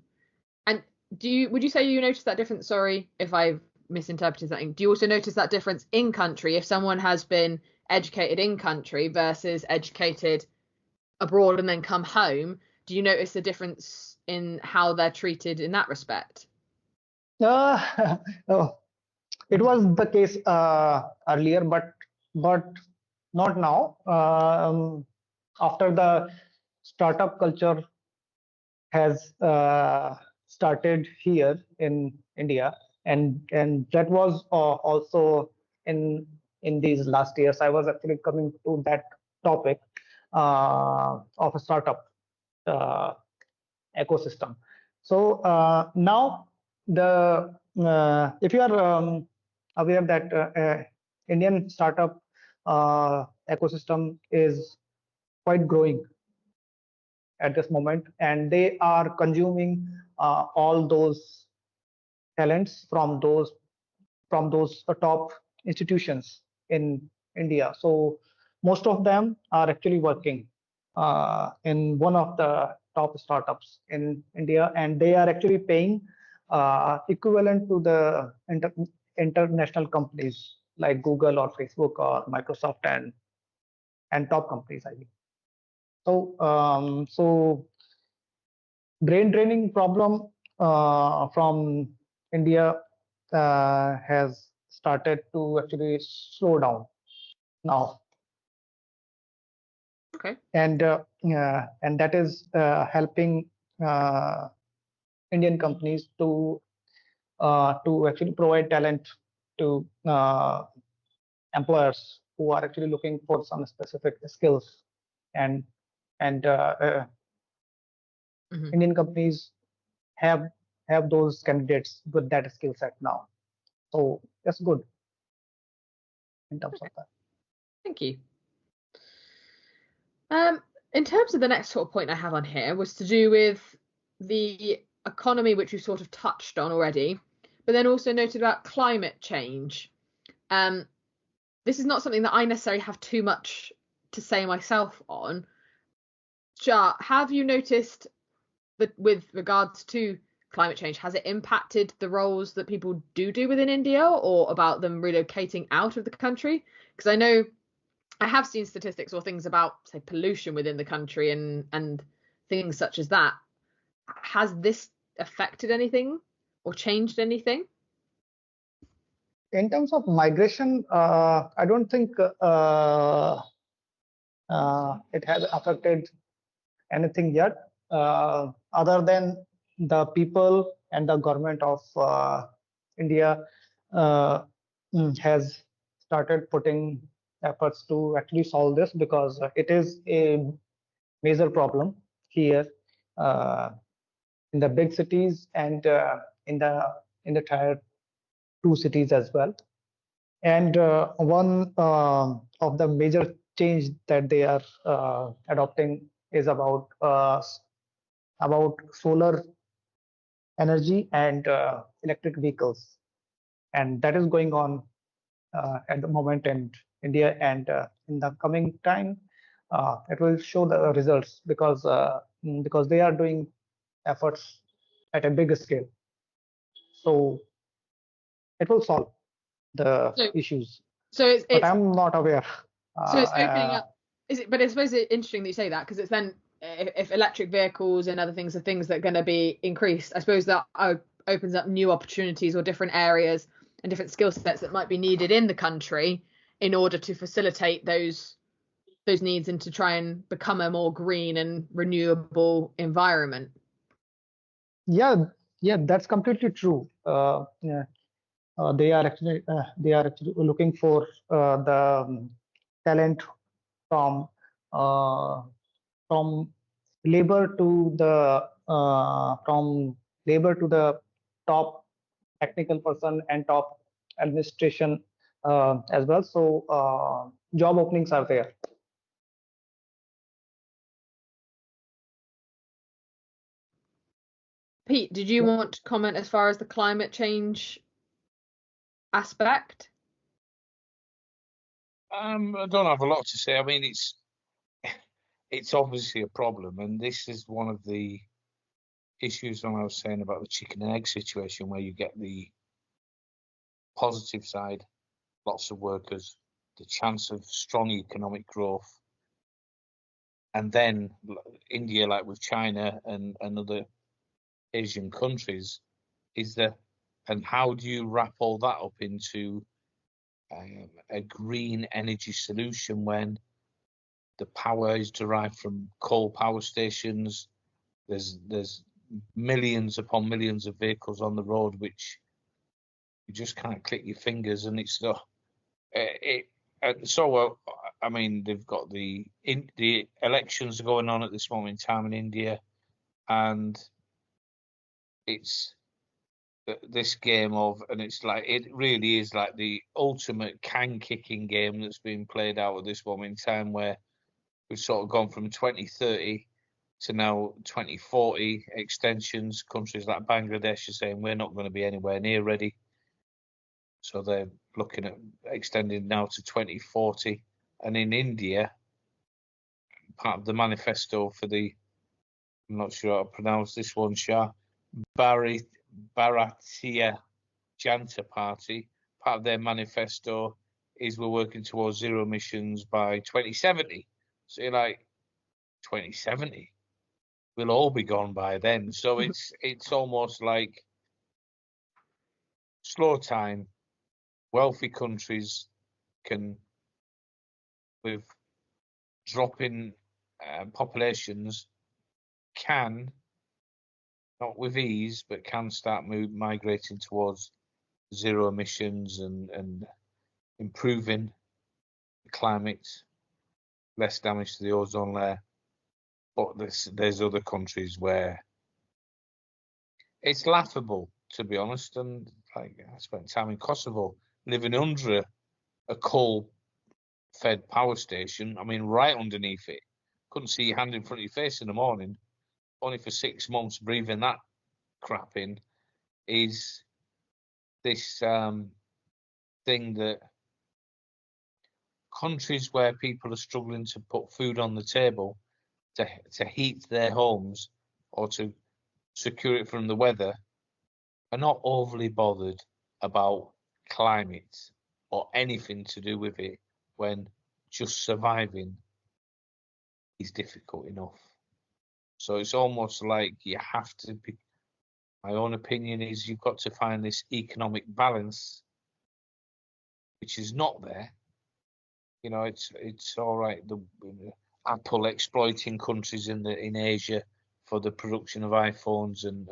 And would you say you notice that difference? Sorry if I've misinterpreted something. Do you also notice that difference in country if someone has been educated in country versus educated abroad and then come home? Do you notice a difference in how they're treated in that respect? Oh, it was the case earlier, but not now. After the startup culture has started here in India, and that was also in these last years. I was actually coming to that topic of a startup ecosystem. So now the if you are aware that Indian startup ecosystem is quite growing at this moment, and they are consuming all those talents from those top institutions in India. So most of them are actually working in one of the top startups in India, and they are actually paying equivalent to the international companies like Google or Facebook or Microsoft and top companies, I mean. So brain draining problem from India has started to actually slow down now. Okay. And that is helping Indian companies to actually provide talent to employers who are actually looking for some specific skills. And Indian companies have have those candidates with that skill set now. So that's good in terms of that. Thank you. In terms of the next sort of point I have on here was to do with the economy, which we've sort of touched on already, but then also noted about climate change. This is not something that I necessarily have too much to say myself on. Shah, have you noticed that with regards to climate change, has it impacted the roles that people do within India, or about them relocating out of the country? Because I know I have seen statistics or things about, say, pollution within the country and things such as that. Has this affected anything or changed anything? In terms of migration, I don't think it has affected anything yet, other than the people and the government of India has started putting efforts to actually solve this, because it is a major problem here in the big cities and in the tier 2 cities as well. And one of the major change that they are adopting is about solar energy and electric vehicles, and that is going on at the moment in India, and in the coming time it will show the results, because they are doing efforts at a bigger scale. So it will solve the issues. So but I'm not aware. So it's opening up. Is it? But I suppose it's interesting that you say that, because it's then if electric vehicles and other things are things that are going to be increased, I suppose that opens up new opportunities or different areas and different skill sets that might be needed in the country in order to facilitate those needs and to try and become a more green and renewable environment. Yeah, that's completely true. Yeah. They are actually looking for the talent from uh, from labor to the top technical person and top administration as well. So job openings are there. Pete, did you want to comment as far as the climate change aspect? I don't have a lot to say. I mean, it's obviously a problem, and this is one of the issues when I was saying about the chicken and egg situation, where you get the positive side, lots of workers, the chance of strong economic growth, and then India, like with China and other Asian countries, and how do you wrap all that up into a green energy solution when the power is derived from coal power stations? There's millions upon millions of vehicles on the road, which you just can't click your fingers, and it's not. I mean, they've got the elections going on at this moment in time in India, and it's this game of, and it's like, it really is like the ultimate can kicking game that's being played out at this moment in time, where we've sort of gone from 2030 to now 2040 extensions. Countries like Bangladesh are saying we're not going to be anywhere near ready, so they're looking at extending now to 2040. And in India, part of the manifesto for the, I'm not sure how to pronounce this one, Shah, Bharatiya Janata Party, part of their manifesto is we're working towards zero emissions by 2070. So you're like, 2070? We'll all be gone by then. So it's almost like slow time. Wealthy countries can, with dropping populations, can, not with ease, but can start migrating towards zero emissions and improving the climate, less damage to the ozone layer. But there's other countries where it's laughable, to be honest. And like, I spent time in Kosovo living under a coal-fed power station. I mean, right underneath it. Couldn't see your hand in front of your face in the morning. Only for 6 months breathing that crap in. Is this thing that countries where people are struggling to put food on the table, to heat their homes or to secure it from the weather, are not overly bothered about climate or anything to do with it, when just surviving is difficult enough. So it's almost like you have to be, my own opinion is, you've got to find this economic balance, which is not there. You know, it's all right, the Apple exploiting countries in Asia for the production of iPhones and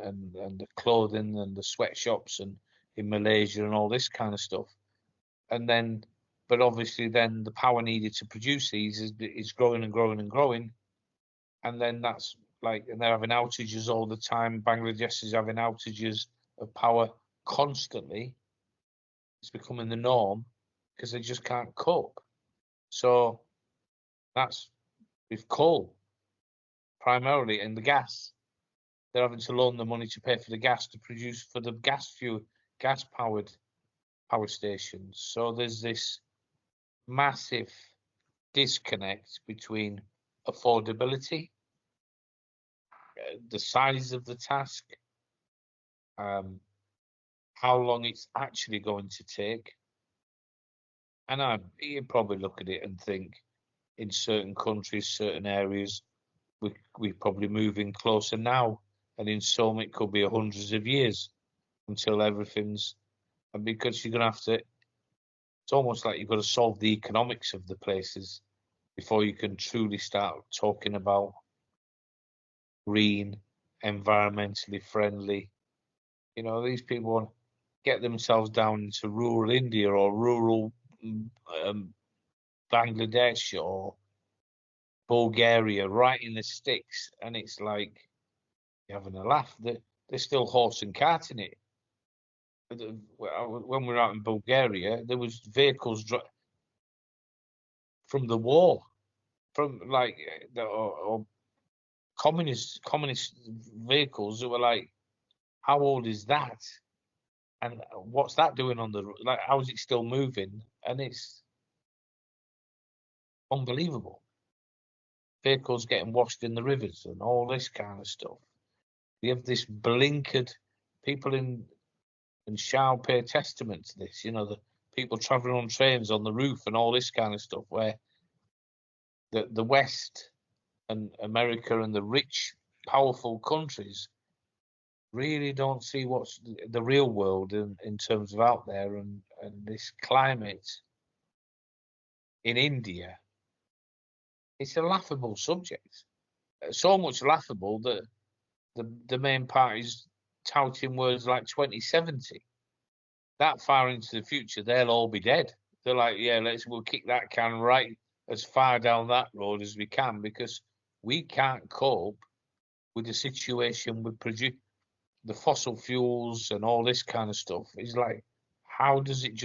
the clothing and the sweatshops and in Malaysia and all this kind of stuff. And then, but obviously then the power needed to produce these is growing and growing and growing. And then that's like, and they're having outages all the time. Bangladesh is having outages of power constantly. It's becoming the norm because they just can't cope. So that's with coal primarily, and the gas. They're having to loan the money to pay for the gas to produce for the gas-powered power stations. So there's this massive disconnect between affordability, the size of the task, how long it's actually going to take. And you probably look at it and think, in certain countries, certain areas, we're probably moving closer now, and in some it could be hundreds of years until everything's, and because you're gonna have to, it's almost like you've got to solve the economics of the places before you can truly start talking about green, environmentally friendly. You know, these people want to get themselves down into rural India or rural Bangladesh or Bulgaria, right in the sticks, and it's like you're having a laugh. They're still horse and cart in it. When we were out in Bulgaria, there was vehicles from the war, from like or communist vehicles that were like, how old is that? And what's that doing on the, like, how is it still moving? And it's unbelievable. Vehicles getting washed in the rivers and all this kind of stuff. We have this blinkered, people in Shao pay testament to this, you know, the people traveling on trains on the roof and all this kind of stuff, where the West and America and the rich, powerful countries really don't see what's the real world in terms of out there, and this climate in India. It's a laughable subject, so much laughable that the main parties touting words like 2070. That far into the future, they'll all be dead. They're like, yeah, we'll kick that can right as far down that road as we can, because we can't cope with the situation we produce, the fossil fuels and all this kind of stuff. It's like, how does it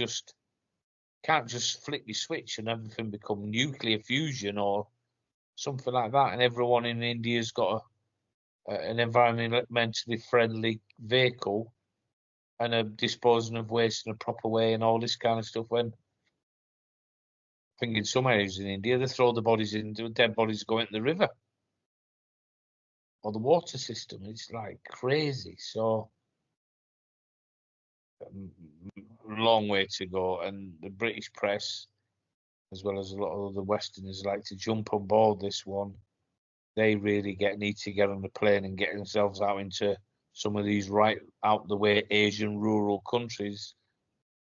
can't just flick your switch and everything become nuclear fusion or something like that, and everyone in India's got an environmentally friendly vehicle and a disposing of waste in a proper way and all this kind of stuff. When I think in some areas in India, they throw the bodies into, dead bodies go into the river or the water system. It's like crazy. So long way to go, and the British press, as well as a lot of the Westerners, like to jump on board this one. They really need to get on the plane and get themselves out into some of these right out the way Asian rural countries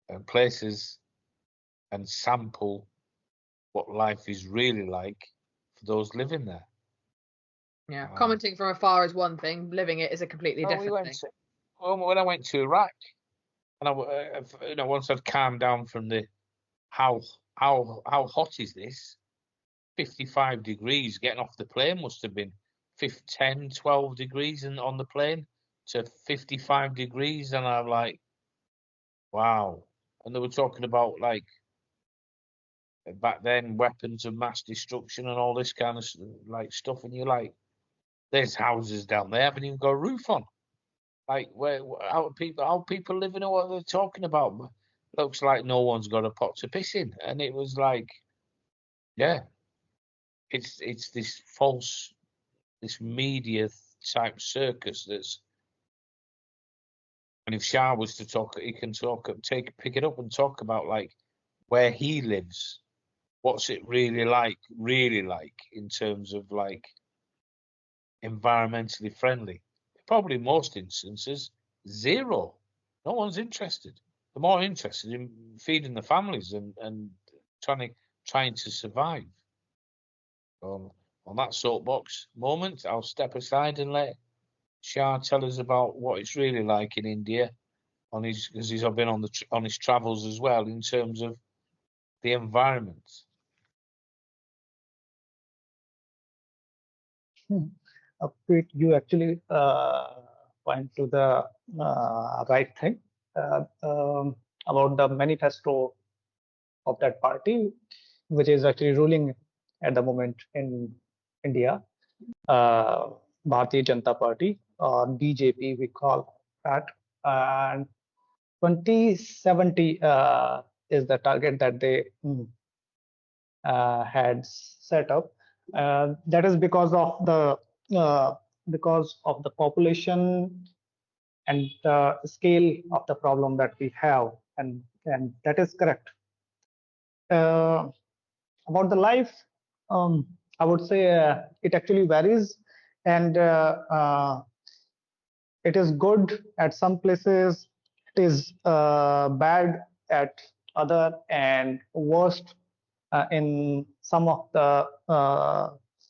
and places and sample what life is really like for those living there. Yeah, commenting from afar is one thing, living it is a completely different thing. When I went to Iraq, and once I'd calmed down from the how hot is this? 55 degrees. Getting off the plane must have been 10, 12 degrees on the plane. to 55 degrees, and I'm like, wow. And they were talking about, like, back then, weapons of mass destruction and all this kind of like stuff, and you're like, there's houses down there haven't even got a roof on. Like, how people living in what they're talking about? Looks like no one's got a pot to piss in. And it was like, yeah, it's this false, this media type circus that's. And if Shah was to talk, he can pick it up and talk about, like, where he lives, what's it really like in terms of, like, environmentally friendly. Probably in most instances, zero. No one's interested. They're more interested in feeding the families and trying to survive. On that soapbox moment, I'll step aside and let Shah tell us about what it's really like in India, because he's been on his travels as well, in terms of the environment. Pete, you actually point to the right thing about the manifesto of that party, which is actually ruling at the moment in India, Bharatiya Janata Party, or BJP, we call that. And 2070 is the target that they had set up. That is because of the population and the scale of the problem that we have, and that is correct. About the life, I would say it actually varies, and it is good at some places, it is bad at other, and worst in some of the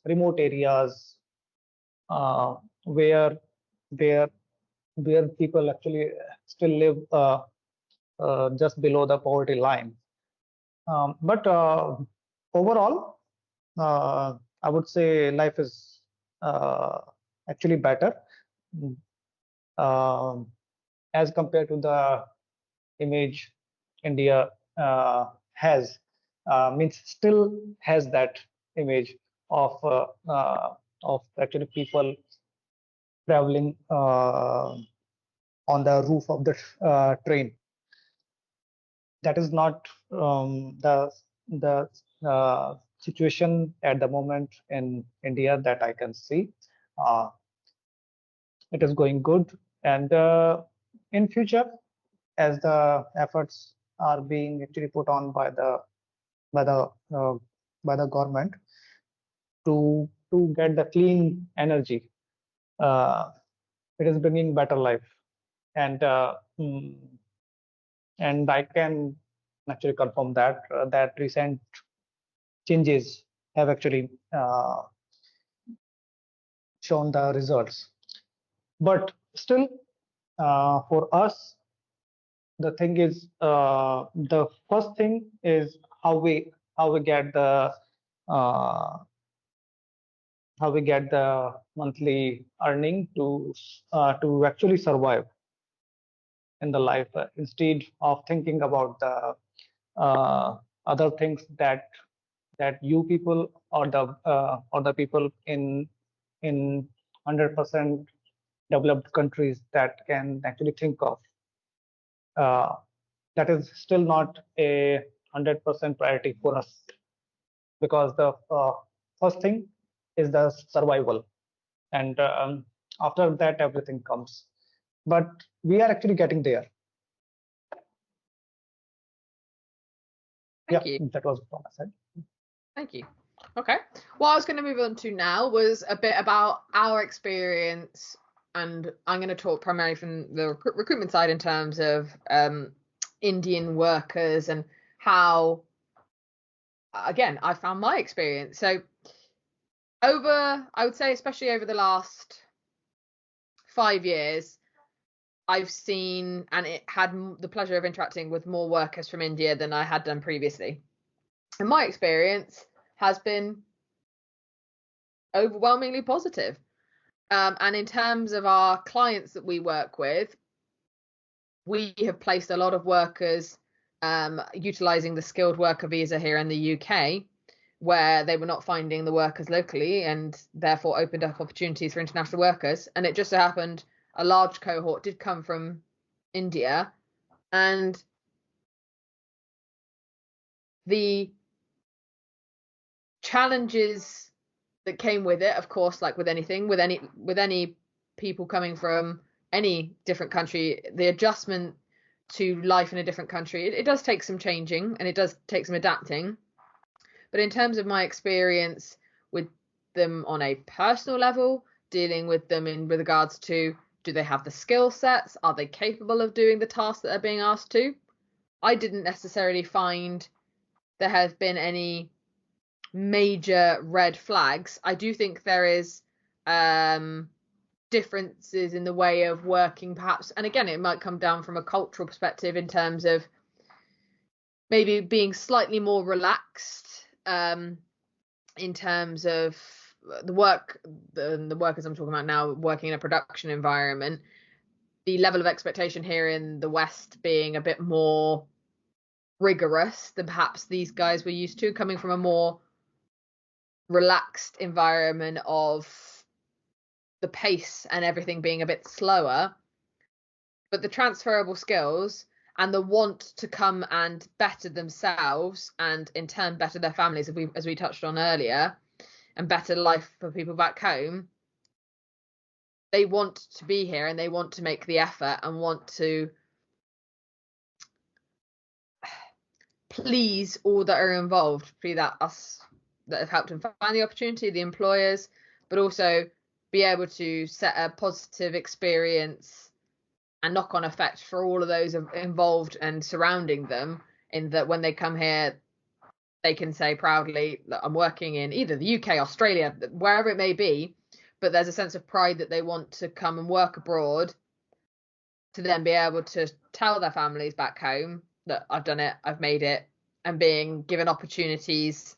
remote areas where where people actually still live just below the poverty line. But overall, I would say life is actually better as compared to the image India has, means still has that image of actually people traveling on the roof of the train. That is not the situation at the moment in India that I can see. It is going good, and in future, as the efforts are being actually put on by the government to get the clean energy, it is bringing better life, and I can actually confirm that that recent changes have actually shown the results. But still, for us, the thing is, the first thing is how we get the monthly earning to actually survive in the life, instead of thinking about the other things that you people or the people in 100% developed countries that can actually think of. That is still not a 100% priority for us, because the first thing is the survival, and after that everything comes. But we are actually getting there. Thank you. That was from my side. Thank you. Okay. What I was going to move on to now was a bit about our experience, and I'm going to talk primarily from the recruitment side in terms of Indian workers and how, again, I found my experience. So I would say, especially over the last 5 years, I've seen and it had the pleasure of interacting with more workers from India than I had done previously. And my experience has been overwhelmingly positive. And in terms of our clients that we work with, we have placed a lot of workers utilizing the skilled worker visa here in the UK, where they were not finding the workers locally and therefore opened up opportunities for international workers. And it just so happened a large cohort did come from India, and the challenges that came with it, of course, like with anything, with any people coming from any different country, the adjustment to life in a different country, it does take some changing and it does take some adapting. But in terms of my experience with them on a personal level, dealing with them with regards to, do they have the skill sets? Are they capable of doing the tasks that they're being asked to? I didn't necessarily find there have been any major red flags. I do think there is differences in the way of working, perhaps, and again, it might come down from a cultural perspective in terms of maybe being slightly more relaxed in terms of the workers I'm talking about now, working in a production environment, the level of expectation here in the West being a bit more rigorous than perhaps these guys were used to, coming from a more relaxed environment of the pace and everything being a bit slower. But the transferable skills and the want to come and better themselves and in turn better their families, as we touched on earlier, and better life for people back home, they want to be here and they want to make the effort and want to please all that are involved, be that us that have helped them find the opportunity, the employers, but also be able to set a positive experience and knock-on effect for all of those involved and surrounding them, in that when they come here, they can say proudly that I'm working in either the UK, Australia, wherever it may be, but there's a sense of pride that they want to come and work abroad, to then be able to tell their families back home that I've done it, I've made it, and being given opportunities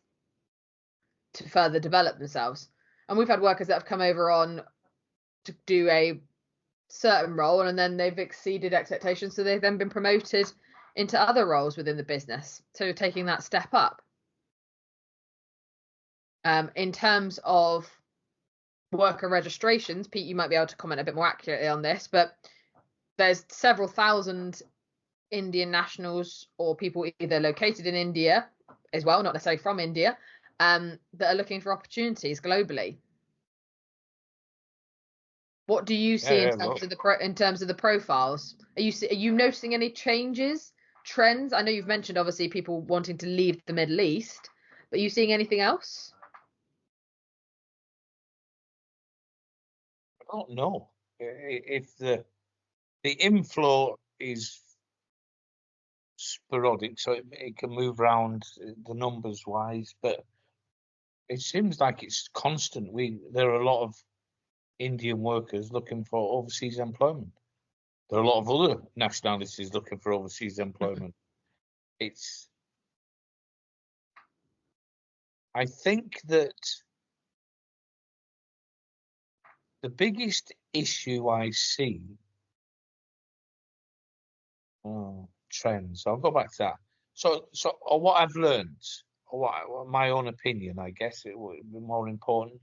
to further develop themselves. And we've had workers that have come over on to do a certain role and then they've exceeded expectations, so they've then been promoted into other roles within the business, so taking that step up. In terms of worker registrations, Pete, you might be able to comment a bit more accurately on this, but there's several thousand Indian nationals or people either located in India as well, not necessarily from India, that are looking for opportunities globally. What do you see in terms of the profiles? Are you noticing any changes, trends? I know you've mentioned obviously people wanting to leave the Middle East, but are you seeing anything else? I don't know if the inflow is sporadic, so it can move around the numbers wise, but it seems like it's constant. There are a lot of Indian workers looking for overseas employment. There are a lot of other nationalities looking for overseas employment. I think that the biggest issue I see, trends. I'll go back to that. So, or what I've learned, or what my own opinion, I guess it would be more important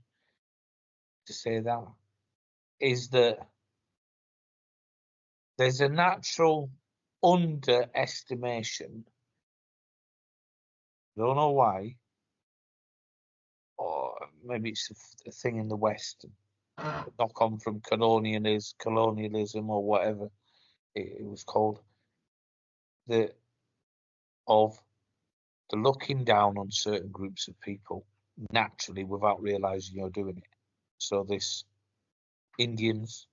to say that, is that there's a natural underestimation. I don't know why, or maybe it's a thing in the West, knock on from colonialism or whatever it was called, of the looking down on certain groups of people naturally without realizing you're doing it. So this Indians,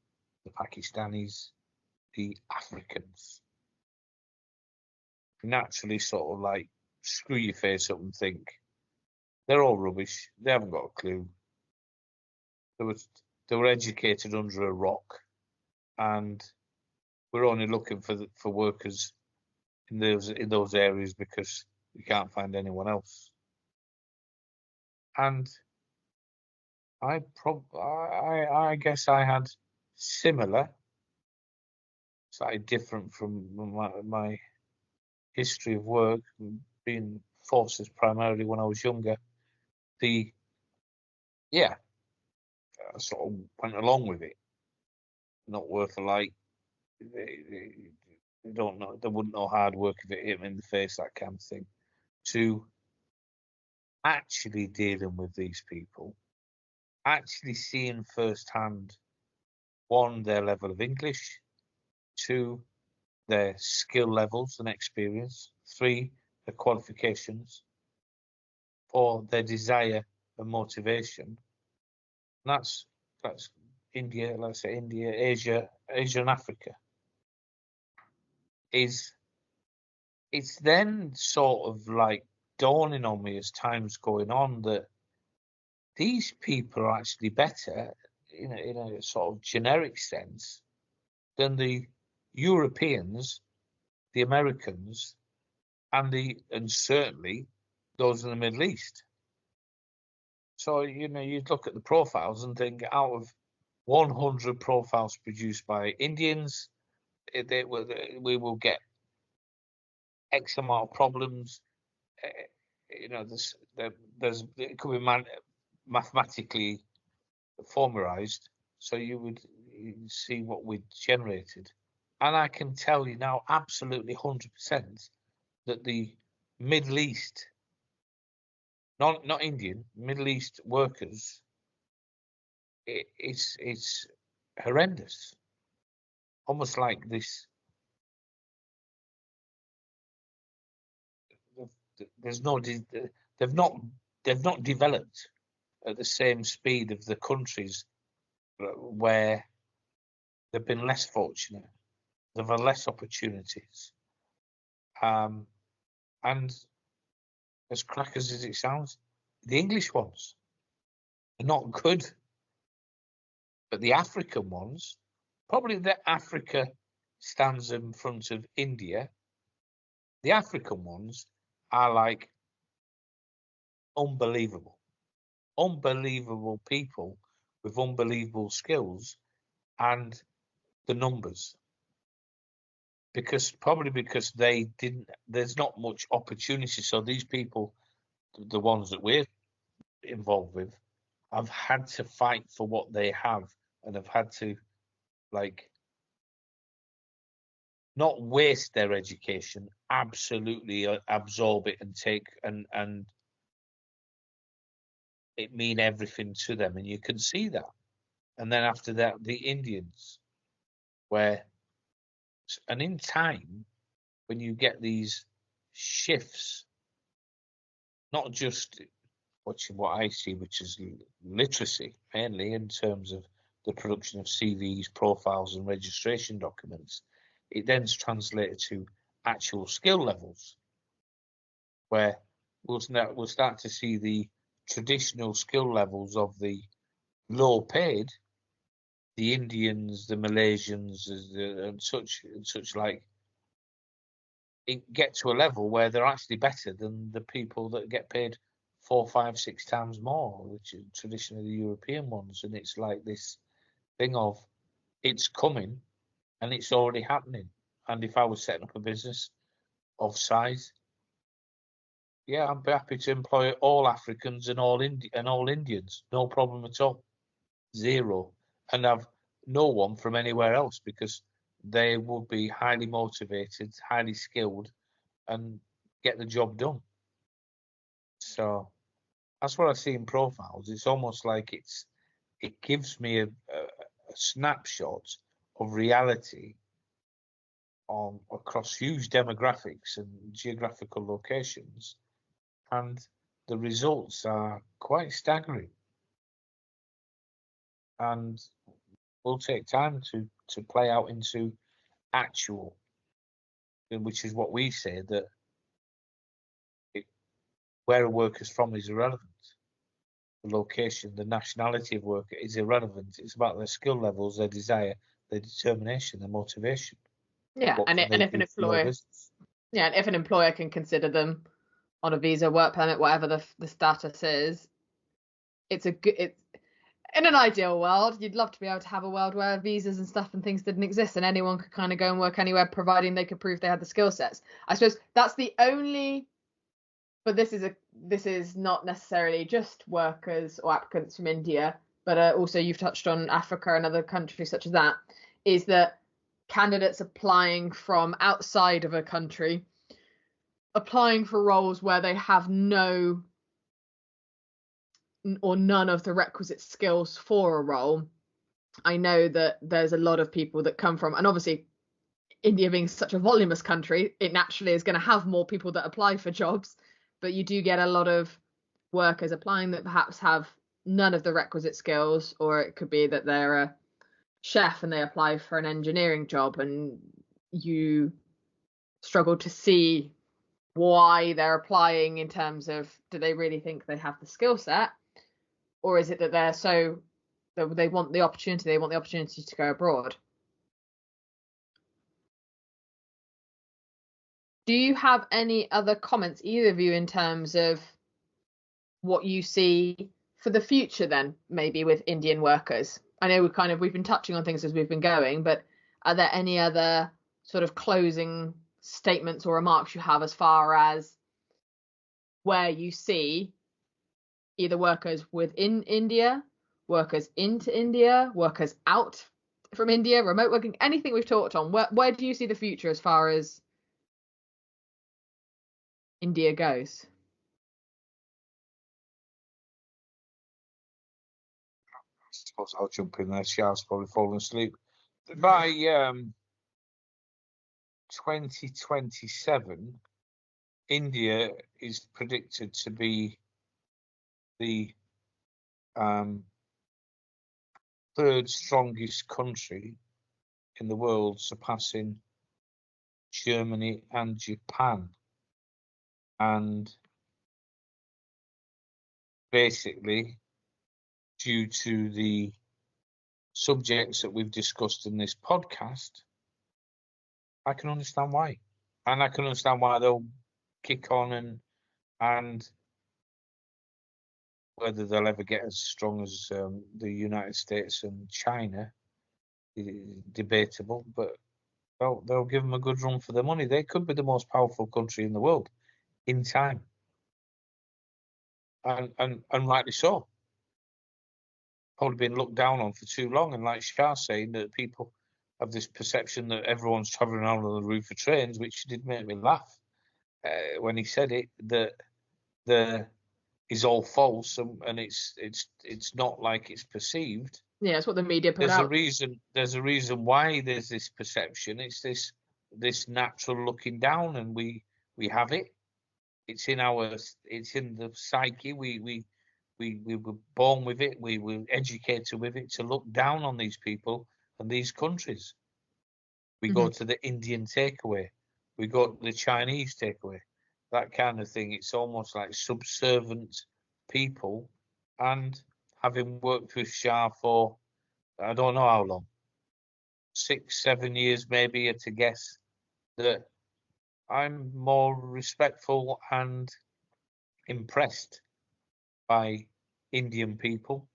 the Pakistanis, the Africans naturally sort of like screw your face up and think they're all rubbish. They haven't got a clue. They were educated under a rock, and we're only looking for workers in those areas because we can't find anyone else. And I guess I had similar, slightly different from my history of work, being forces primarily when I was younger. I sort of went along with it. Not worth a light. They don't know. They wouldn't know hard work if it hit them in the face, that kind of thing. To actually dealing with these people, actually seeing firsthand, one, their level of English, two, their skill levels and experience, three, their qualifications, four, their desire and motivation. And that's India, let's say India, Asia and Africa. It's then sort of like dawning on me as time's going on that these people are actually better in a sort of generic sense than the Europeans, the Americans, and certainly those in the Middle East. So you'd look at the profiles and think, out of 100 profiles produced by Indians, we will get X amount of problems. It could be mathematically formalized, so you'd see what we generated. And I can tell you now, absolutely 100%, that the Middle East, not Indian, Middle East workers, it's horrendous. Almost like this. They've not developed at the same speed of the countries where they've been less fortunate. They've had less opportunities. And as crackers as it sounds, the English ones are not good. But the African ones, probably that Africa stands in front of India. The African ones are like unbelievable people with unbelievable skills, and the numbers. Because there's not much opportunity. So these people, the ones that we're involved with, have had to fight for what they have, and have had to not waste their education, absolutely absorb it and take and it mean everything to them, and you can see that. And then after that, the Indians, and in time, when you get these shifts, not just watching what I see, which is literacy mainly in terms of the production of CVs, profiles, and registration documents, it then's translated to actual skill levels, where we'll start to see the traditional skill levels of the low paid, the Indians, the Malaysians, and such like, it get to a level where they're actually better than the people that get paid 4, 5, 6 times more, which is traditionally the European ones. And it's like this thing of it's coming and it's already happening. And if I was setting up a business of size, yeah, I'd be happy to employ all Africans and all Indians, no problem at all, zero, and have no one from anywhere else, because they would be highly motivated, highly skilled, and get the job done. So that's what I see in profiles. It's almost like it gives me a snapshot of reality across huge demographics and geographical locations, and the results are quite staggering, and will take time to play out into actual, which is what we say, that where a worker's from is irrelevant. The location, the nationality of worker is irrelevant. It's about their skill levels, their desire, their determination, their motivation. Yeah, and if an employer can consider them on a visa, work permit, whatever the status is, in an ideal world, you'd love to be able to have a world where visas and stuff and things didn't exist and anyone could kind of go and work anywhere, providing they could prove they had the skill sets. I suppose that's the only, but this is not necessarily just workers or applicants from India, but also you've touched on Africa and other countries such as that, is that candidates applying from outside of a country, applying for roles where they have no or none of the requisite skills for a role. I know that there's a lot of people that come from, and obviously India being such a voluminous country, it naturally is going to have more people that apply for jobs, but you do get a lot of workers applying that perhaps have none of the requisite skills, or it could be that they're a chef and they apply for an engineering job, and you struggle to see why they're applying in terms of, do they really think they have the skill set, or is it that they're so that they want the opportunity to go abroad? Do you have any other comments, either of you, in terms of what you see for the future then, maybe with Indian workers? I know we've been touching on things as we've been going, but are there any other sort of closing statements or remarks you have as far as where you see either workers within India, workers into India, workers out from India, remote working, anything we've talked on? Where do you see the future as far as India goes? I suppose I'll jump in there. Charles probably fallen asleep. By 2027, India is predicted to be the third strongest country in the world, surpassing Germany and Japan. And basically, due to the subjects that we've discussed in this podcast, I can understand why. And I can understand why they'll kick on, and whether they'll ever get as strong as the United States and China is debatable, but they'll give them a good run for their money. They could be the most powerful country in the world in time. And rightly so. Probably been looked down on for too long, and like Shah's saying, that people have this perception that everyone's traveling around on the roof of trains, which did make me laugh when he said it, that the is all false, and it's not like it's perceived. Yeah, it's what the media put out. There's a reason why there's this perception. It's this natural looking down, and we have it. It's in the psyche. We were born with it. We were educated with it to look down on these people and these countries. We go to the Indian takeaway. We go to the Chinese takeaway. That kind of thing. It's almost like subservient people. And having worked with Shah for, I don't know how long, 6-7 years maybe, to guess, that I'm more respectful and impressed by Indian people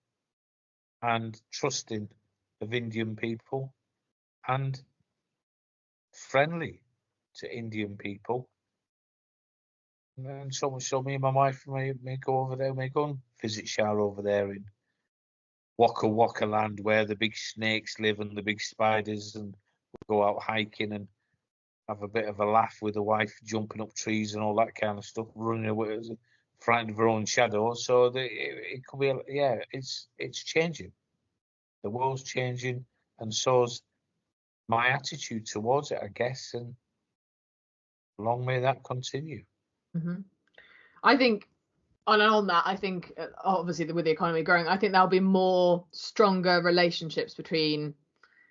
and trusting of Indian people and friendly to Indian people. And so much so, me and my wife may go over there, may go and visit Shah over there in Waka land, where the big snakes live and the big spiders, and we'll go out hiking and have a bit of a laugh with the wife, jumping up trees and all that kind of stuff, running away, frightened of her own shadow. So it could be, it's changing. The world's changing, and so's my attitude towards it, I guess, and long may that continue. I think on that, I think obviously with the economy growing, I think there'll be more stronger relationships between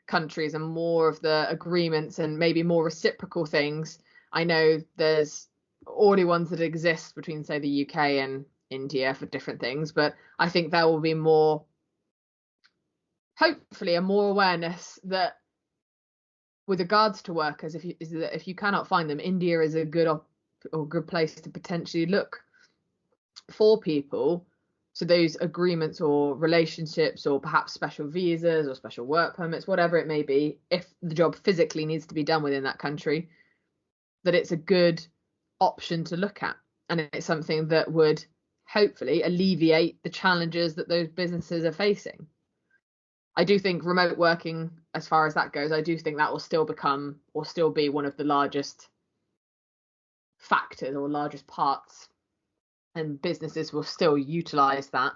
countries and more of the agreements and maybe more reciprocal things. I know there's already ones that exist between, say, the UK and India for different things, but I think there will be more, hopefully, a more awareness that with regards to workers, if you cannot find them, India is a good place to potentially look for people, So those agreements or relationships or perhaps special visas or special work permits, whatever it may be, if the job physically needs to be done within that country, that it's a good option to look at. And it's something that would hopefully alleviate the challenges that those businesses are facing. I do think remote working, as far as that goes, I do think that will still become or still be one of the largest factors or largest parts, and businesses will still utilize that.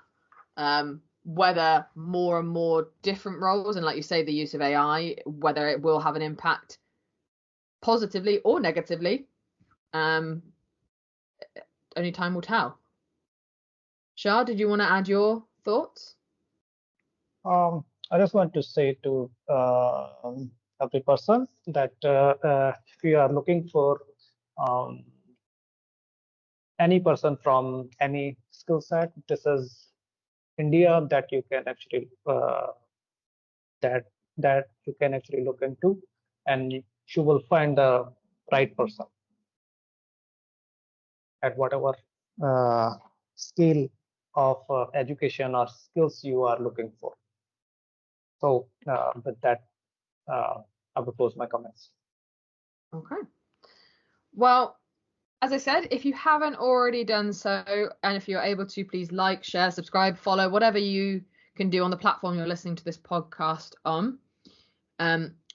Whether more and more different roles, and like you say, the use of AI, whether it will have an impact positively or negatively, only time will tell. Shah, did you want to add your thoughts? I just want to say to every person that if you are looking for any person from any skill set, this is India that you can actually that you can actually look into, and you will find the right person at whatever skill of education or skills you are looking for. So with that, I will close my comments. Okay. Well, as I said, if you haven't already done so, and if you're able to, please like, share, subscribe, follow, whatever you can do on the platform you're listening to this podcast on.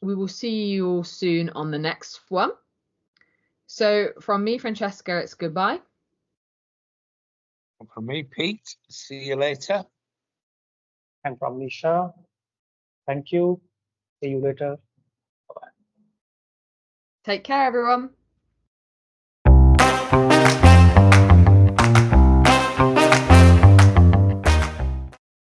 We will see you all soon on the next one. So from me, Francesca, it's goodbye. And from me, Pete, see you later. And from Nisha, thank you. See you later. Bye-bye. Take care, everyone.